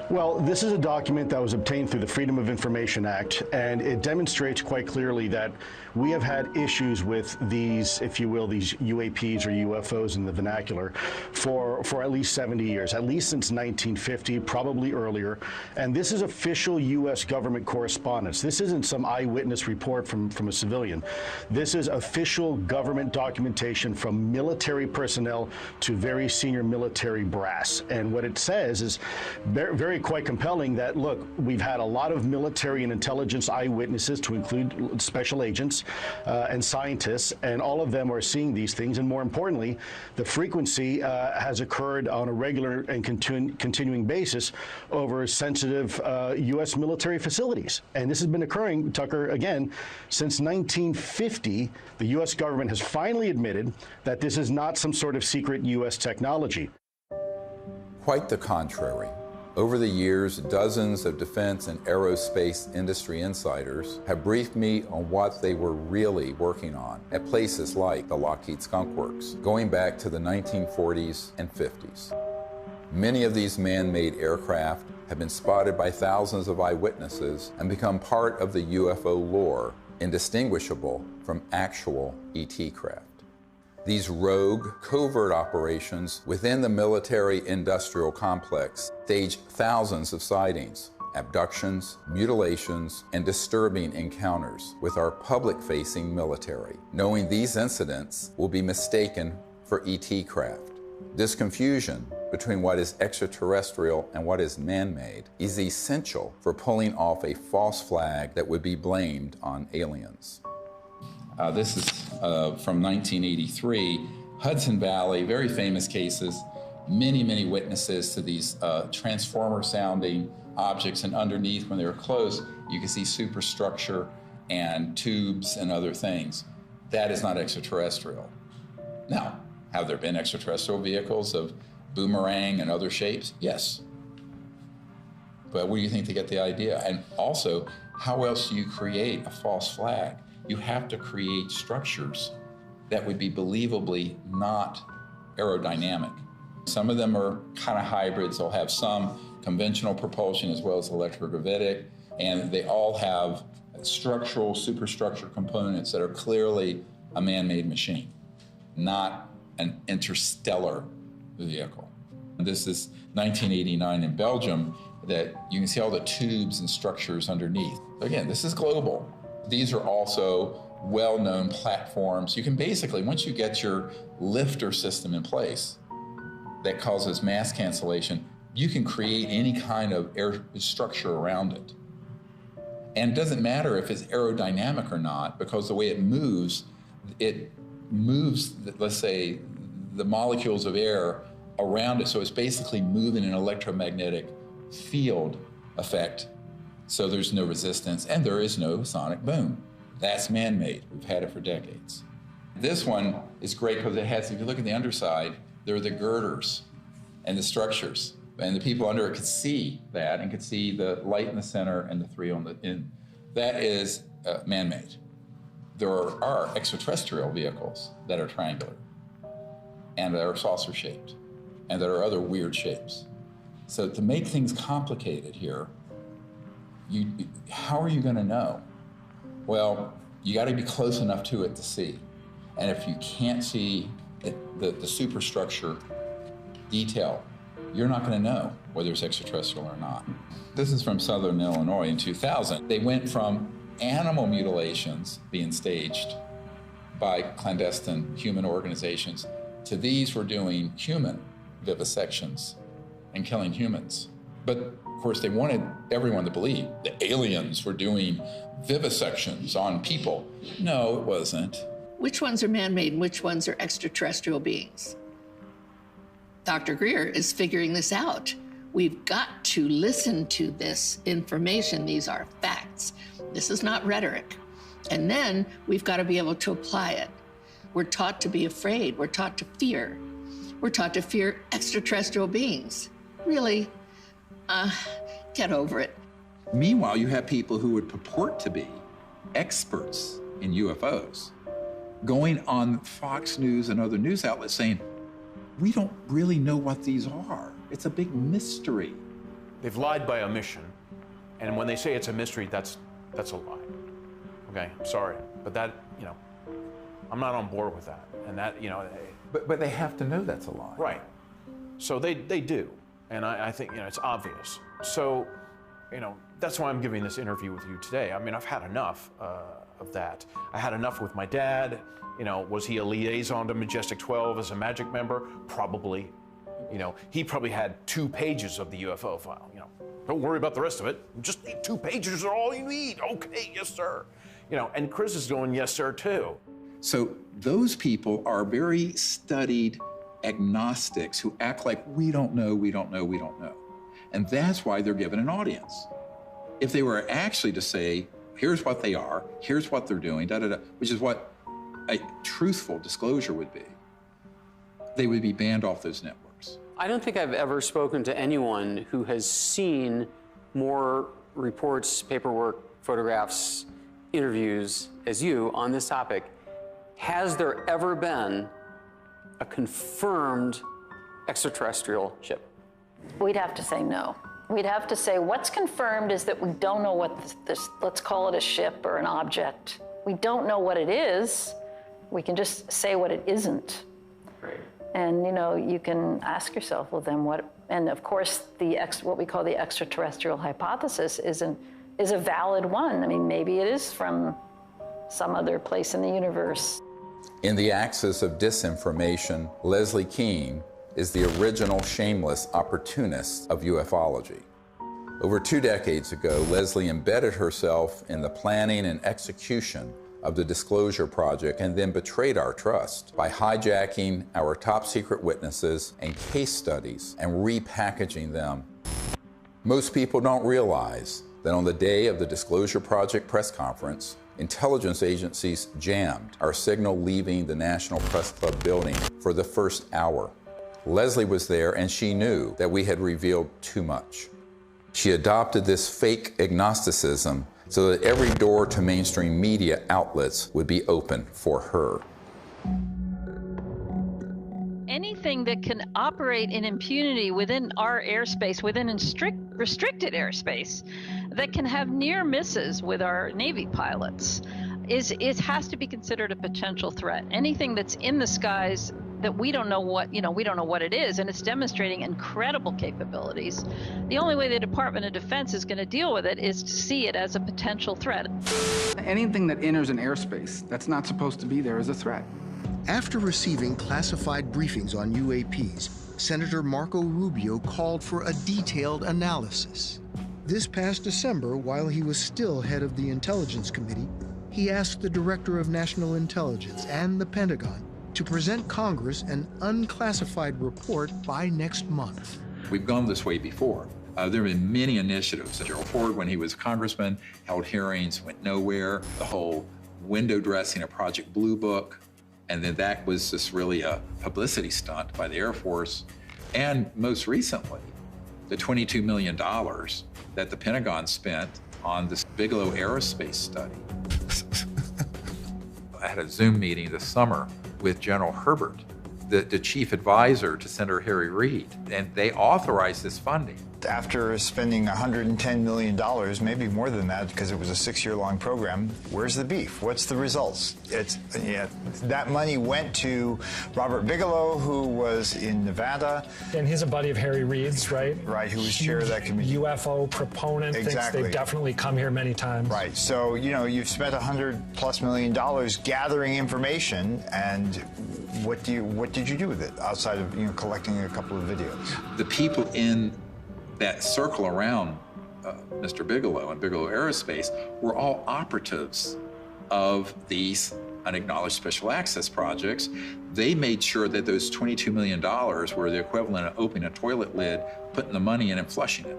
Well, this is a document that was obtained through the Freedom of Information Act, and it demonstrates quite clearly that we have had issues with these, if you will, these UAPs or UFOs in the vernacular for at least 70 years, at least since 1950, probably earlier. And this is official U.S. government correspondence. This isn't some eyewitness report from a civilian. This is official government documentation from military personnel to very senior military brass. And what it says is very quite compelling that, look, we've had a lot of military and intelligence eyewitnesses, to include special agents and scientists, and all of them are seeing these things. And more importantly, the frequency has occurred on a regular and continuing basis over sensitive U.S. military facilities. And this has been occurring, Tucker, again, since 1950. The U.S. government has finally admitted that this is not some sort of secret U.S. technology. Quite the contrary. Over the years, dozens of defense and aerospace industry insiders have briefed me on what they were really working on at places like the Lockheed Skunk Works, going back to the 1940s and 50s. Many of these man-made aircraft have been spotted by thousands of eyewitnesses and become part of the UFO lore, indistinguishable from actual ET craft. These rogue, covert operations within the military-industrial complex stage thousands of sightings, abductions, mutilations, and disturbing encounters with our public-facing military, knowing these incidents will be mistaken for ET craft. This confusion between what is extraterrestrial and what is man-made is essential for pulling off a false flag that would be blamed on aliens. This is from 1983, Hudson Valley, very famous cases, many witnesses to these transformer-sounding objects, and underneath, when they were close, you can see superstructure and tubes and other things. That is not extraterrestrial. Now, have there been extraterrestrial vehicles of boomerang and other shapes? Yes. But where do you think they get the idea? And also, how else do you create a false flag? You have to create structures that would be believably not aerodynamic. Some of them are kind of hybrids. They'll have some conventional propulsion as well as electrogravitic, and they all have structural, superstructure components that are clearly a man-made machine, not an interstellar vehicle. This is 1989 in Belgium, that you can see all the tubes and structures underneath. Again, this is global. These are also well-known platforms. You can basically, once you get your lifter system in place that causes mass cancellation, you can create any kind of air structure around it. And it doesn't matter if it's aerodynamic or not, because the way it moves, it moves, let's say, the molecules of air around it. So it's basically moving an electromagnetic field effect. So there's no resistance and there is no sonic boom. That's man-made. We've had it for decades. This one is great because it has, if you look at the underside, there are the girders and the structures. And the people under it could see that and could see the light in the center and the three on the end. That is man-made. There are extraterrestrial vehicles that are triangular and that are saucer-shaped and that are other weird shapes. So to make things complicated here, how are you going to know? Well, you got to be close enough to it to see. And if you can't see the superstructure detail, you're not going to know whether it's extraterrestrial or not. This is from Southern Illinois in 2000. They went from animal mutilations being staged by clandestine human organizations to these were doing human vivisections and killing humans. But of course, they wanted everyone to believe the aliens were doing vivisections on people. No, it wasn't. Which ones are man-made and which ones are extraterrestrial beings? Dr. Greer is figuring this out. We've got to listen to this information. These are facts. This is not rhetoric. And then we've got to be able to apply it. We're taught to be afraid. We're taught to fear. We're taught to fear extraterrestrial beings. Really? Get over it. Meanwhile, you have people who would purport to be experts in UFOs going on Fox News and other news outlets saying, we don't really know what these are. It's a big mystery. They've lied by omission. And when they say it's a mystery, that's a lie. Okay, I'm sorry. But that, I'm not on board with that. And that, But they have to know that's a lie. Right. So they do. And I think, it's obvious. So, that's why I'm giving this interview with you today. I mean, I've had enough of that. I had enough with my dad. Was he a liaison to Majestic 12 as a Magic member? Probably. He probably had 2 pages of the UFO file. Don't worry about the rest of it. Just need 2 pages are all you need. Okay, yes, sir. And Chris is going, yes, sir, too. So those people are very studied agnostics who act like we don't know, we don't know, we don't know. And that's why they're given an audience. If they were actually to say, here's what they are, here's what they're doing, which is what a truthful disclosure would be, they would be banned off those networks. I don't think I've ever spoken to anyone who has seen more reports, paperwork, photographs, interviews as you on this topic. Has there ever been a confirmed extraterrestrial ship? We'd have to say no. We'd have to say what's confirmed is that we don't know what this, let's call it a ship or an object. We don't know what it is. We can just say what it isn't. Right. And you can ask yourself, well then what, and of course what we call the extraterrestrial hypothesis is a valid one. I mean, maybe it is from some other place in the universe. In the axis of disinformation, Leslie Kean is the original shameless opportunist of ufology. Over 2 decades ago, Leslie embedded herself in the planning and execution of the Disclosure Project and then betrayed our trust by hijacking our top secret witnesses and case studies and repackaging them. Most people don't realize that on the day of the Disclosure Project press conference, intelligence agencies jammed our signal leaving the National Press Club building for the first hour. Leslie was there and she knew that we had revealed too much. She adopted this fake agnosticism so that every door to mainstream media outlets would be open for her. Anything that can operate in impunity within our airspace, within restricted airspace, that can have near misses with our Navy pilots, it has to be considered a potential threat. Anything that's in the skies that we don't know what, we don't know what it is, and it's demonstrating incredible capabilities. The only way the Department of Defense is going to deal with it is to see it as a potential threat. Anything that enters an airspace that's not supposed to be there is a threat. After receiving classified briefings on UAPs, Senator Marco Rubio called for a detailed analysis. This past December, while he was still head of the Intelligence Committee, he asked the Director of National Intelligence and the Pentagon to present Congress an unclassified report by next month. We've gone this way before. There have been many initiatives. Gerald Ford, when he was congressman, held hearings, went nowhere. The whole window dressing of Project Blue Book, and then that was just really a publicity stunt by the Air Force. And most recently, the $22 million that the Pentagon spent on this Bigelow aerospace study. I had a Zoom meeting this summer with General Herbert, the chief advisor to Senator Harry Reid, and they authorized this funding. After spending $110 million, maybe more than that, because it was a 6-year-long program, where's the beef? What's the results? That money went to Robert Bigelow, who was in Nevada. And he's a buddy of Harry Reid's, right? Right, who was chair of that committee. UFO proponent, exactly. Thinks they've definitely come here many times. Right, so, you've spent $100+ million gathering information, and what did you do with it, outside of, collecting a couple of videos? The people in that circle around Mr. Bigelow and Bigelow Aerospace were all operatives of these unacknowledged special access projects. They made sure that those $22 million were the equivalent of opening a toilet lid, putting the money in and flushing it.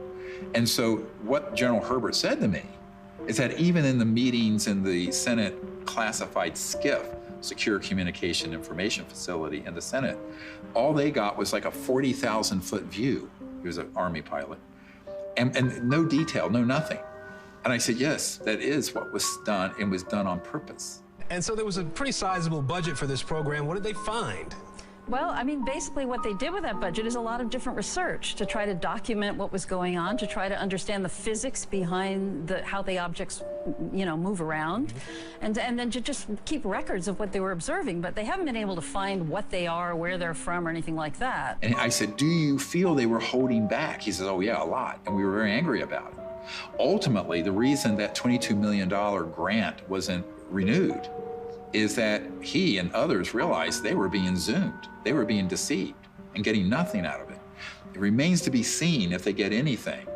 And so what General Herbert said to me is that even in the meetings in the Senate classified SCIF, Secure Communication Information Facility in the Senate, all they got was like a 40,000-foot view. He was an Army pilot, and no detail, no nothing. And I said, yes, that is what was done, and was done on purpose. And so there was a pretty sizable budget for this program. What did they find? Well, I mean, basically what they did with that budget is a lot of different research to try to document what was going on, to try to understand the physics behind how the objects, move around, and then to just keep records of what they were observing. But they haven't been able to find what they are, where they're from, or anything like that. And I said, do you feel they were holding back? He says, oh yeah, a lot. And we were very angry about it. Ultimately, the reason that $22 million grant wasn't renewed is that he and others realized they were being zoomed. They were being deceived and getting nothing out of it. It remains to be seen if they get anything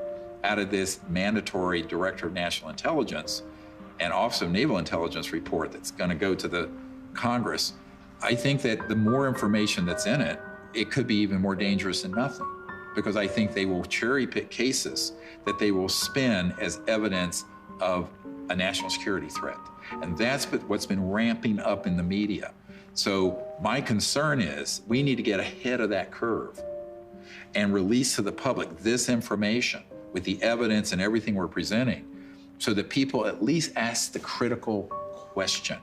out of this mandatory Director of National Intelligence and Office of Naval Intelligence report that's going to go to the Congress. I think that the more information that's in it, it could be even more dangerous than nothing, because I think they will cherry pick cases that they will spin as evidence of a national security threat. And that's what's been ramping up in the media. So my concern is we need to get ahead of that curve and release to the public this information with the evidence and everything we're presenting, so that people at least ask the critical question: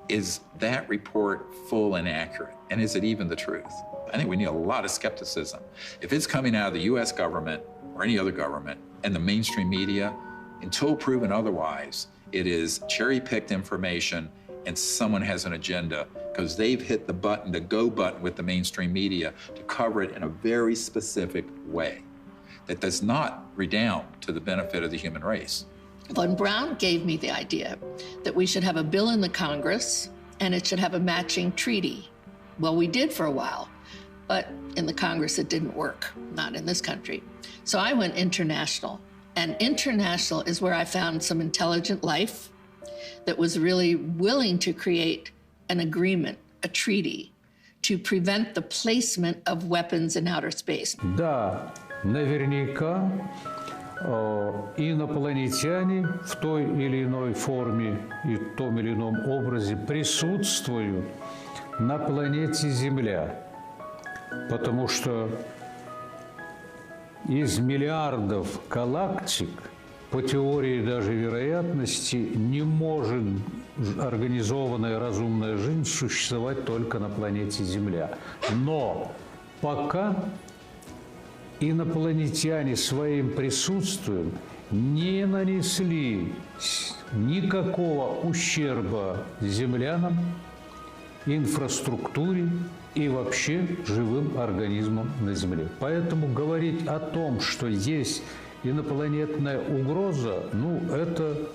is that report full and accurate? And is it even the truth? I think we need a lot of skepticism. If it's coming out of the US government or any other government and the mainstream media, until proven otherwise, it is cherry-picked information and someone has an agenda because they've hit the button, the go button with the mainstream media to cover it in a very specific way that does not redound to the benefit of the human race. Von Braun gave me the idea that we should have a bill in the Congress and it should have a matching treaty. Well, we did for a while, but in the Congress it didn't work, not in this country. So I went international. And international is where I found some intelligent life that was really willing to create an agreement, a treaty, to prevent the placement of weapons in outer space. Да, наверняка инопланетяне в той или иной форме и в том или ином образе присутствуют на планете Земля, потому что из миллиардов галактик, по теории даже вероятности, не может организованная разумная жизнь существовать только на планете Земля. Но пока инопланетяне своим присутствием не нанесли никакого ущерба землянам, инфраструктуре и вообще живым организмам на Земле. Поэтому говорить о том, что есть инопланетная угроза, это,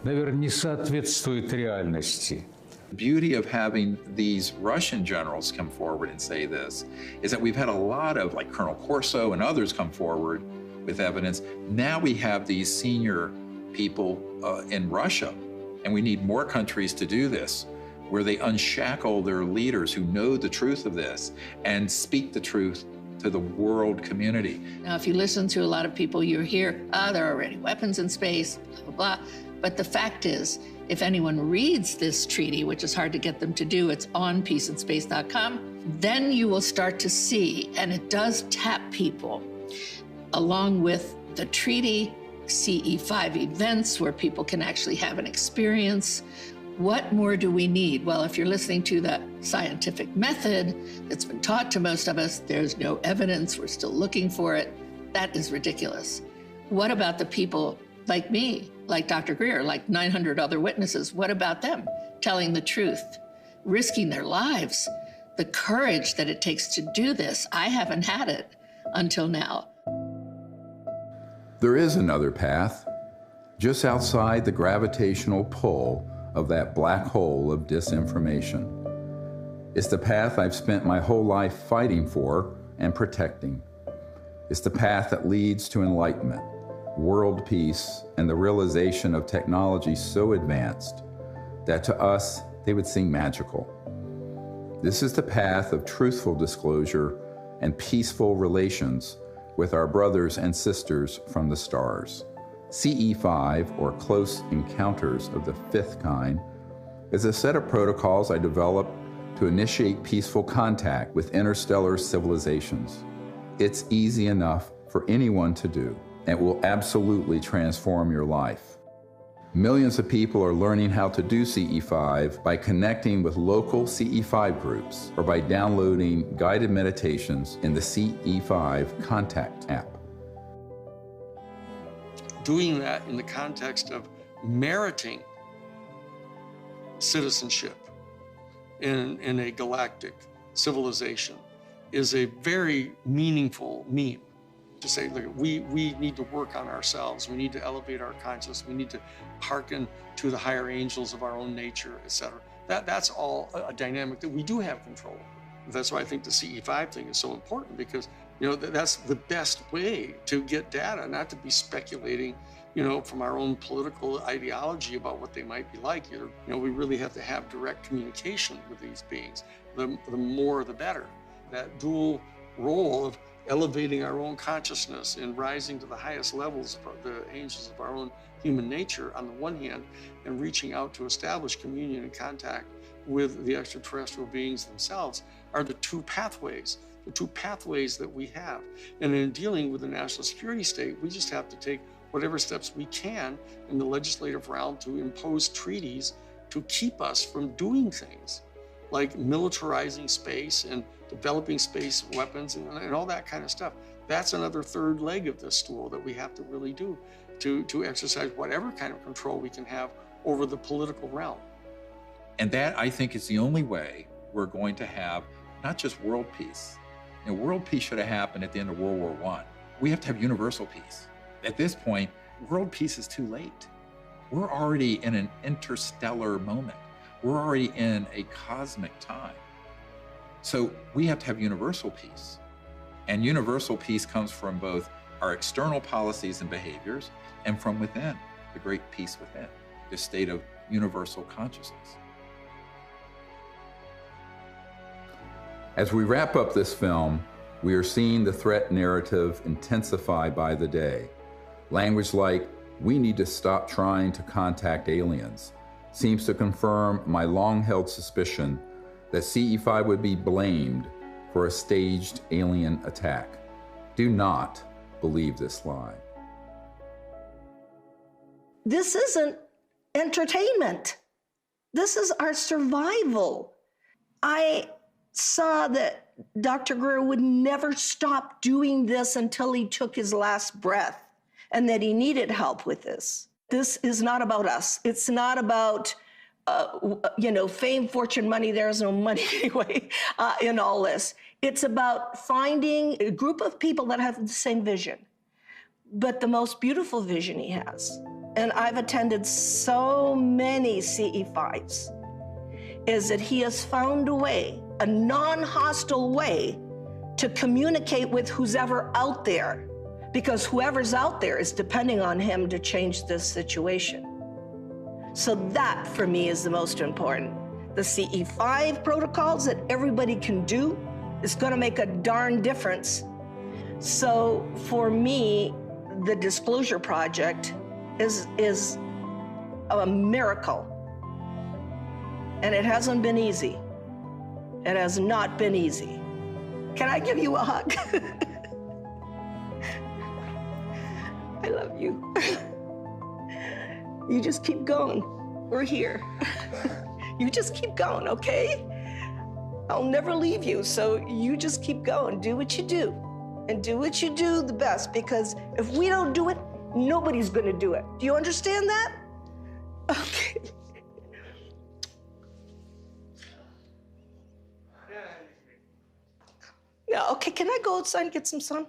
наверное, не соответствует реальности. The beauty of having these Russian generals come forward and say this is that we've had a lot of, like Colonel Corso and others, come forward with evidence. Now we have these senior people in Russia And we need more countries to do this, where they unshackle their leaders who know the truth of this and speak the truth to the world community. Now, if you listen to a lot of people, you hear, there are already weapons in space, blah, blah, blah. But the fact is, if anyone reads this treaty, which is hard to get them to do, it's on peaceandspace.com, then you will start to see, and it does tap people, along with the treaty, CE5 events where people can actually have an experience. What more do we need? Well, if you're listening to the scientific method that's been taught to most of us, there's no evidence, we're still looking for it. That is ridiculous. What about the people like me, like Dr. Greer, like 900 other witnesses? What about them telling the truth, risking their lives? The courage that it takes to do this, I haven't had it until now. There is another path, just outside the gravitational pull of that black hole of disinformation. It's the path I've spent my whole life fighting for and protecting. It's the path that leads to enlightenment, world peace, and the realization of technology so advanced that to us, they would seem magical. This is the path of truthful disclosure and peaceful relations with our brothers and sisters from the stars. CE5, or Close Encounters of the Fifth Kind, is a set of protocols I developed to initiate peaceful contact with interstellar civilizations. It's easy enough for anyone to do, and will absolutely transform your life. Millions of people are learning how to do CE5 by connecting with local CE5 groups or by downloading guided meditations in the CE5 Contact app. Doing that in the context of meriting citizenship in a galactic civilization is a very meaningful meme. To say, look, we need to work on ourselves. We need to elevate our consciousness. We need to hearken to the higher angels of our own nature, etc. That's all a dynamic that we do have control over. That's why I think the CE5 thing is so important, because that's the best way to get data, not to be speculating, from our own political ideology about what they might be like. We really have to have direct communication with these beings. The more, the better. That dual role of elevating our own consciousness and rising to the highest levels of the angels of our own human nature on the one hand, and reaching out to establish communion and contact with the extraterrestrial beings themselves, are the two pathways that we have. And in dealing with the national security state, we just have to take whatever steps we can in the legislative realm to impose treaties to keep us from doing things like militarizing space and developing space weapons and all that kind of stuff. That's another third leg of this stool that we have to really do to exercise whatever kind of control we can have over the political realm. And that, I think, is the only way we're going to have not just world peace. World peace should have happened at the end of World War I. We have to have universal peace. At this point, world peace is too late. We're already in an interstellar moment. We're already in a cosmic time. So we have to have universal peace. And universal peace comes from both our external policies and behaviors and from within, the great peace within, the state of universal consciousness. As we wrap up this film, we are seeing the threat narrative intensify by the day. Language like, "We need to stop trying to contact aliens," seems to confirm my long-held suspicion that CE5 would be blamed for a staged alien attack. Do not believe this lie. This isn't entertainment. This is our survival. I saw that Dr. Greer would never stop doing this until he took his last breath, and that he needed help with this. This is not about us. It's not about, fame, fortune, money. There is no money anyway in all this. It's about finding a group of people that have the same vision, but the most beautiful vision he has. And I've attended so many CE5s, is that he has found a way, a non-hostile way, to communicate with who's ever out there, because whoever's out there is depending on him to change this situation. So that, for me, is the most important. The CE5 protocols that everybody can do is going to make a darn difference. So for me, the Disclosure Project is a miracle. And it hasn't been easy. It has not been easy. Can I give you a hug? I love you. You just keep going. We're here. You just keep going, okay? I'll never leave you, so you just keep going. Do what you do. And do what you do the best, because if we don't do it, nobody's gonna do it. Do you understand that? Okay. Yeah, okay, can I go outside and get some sun?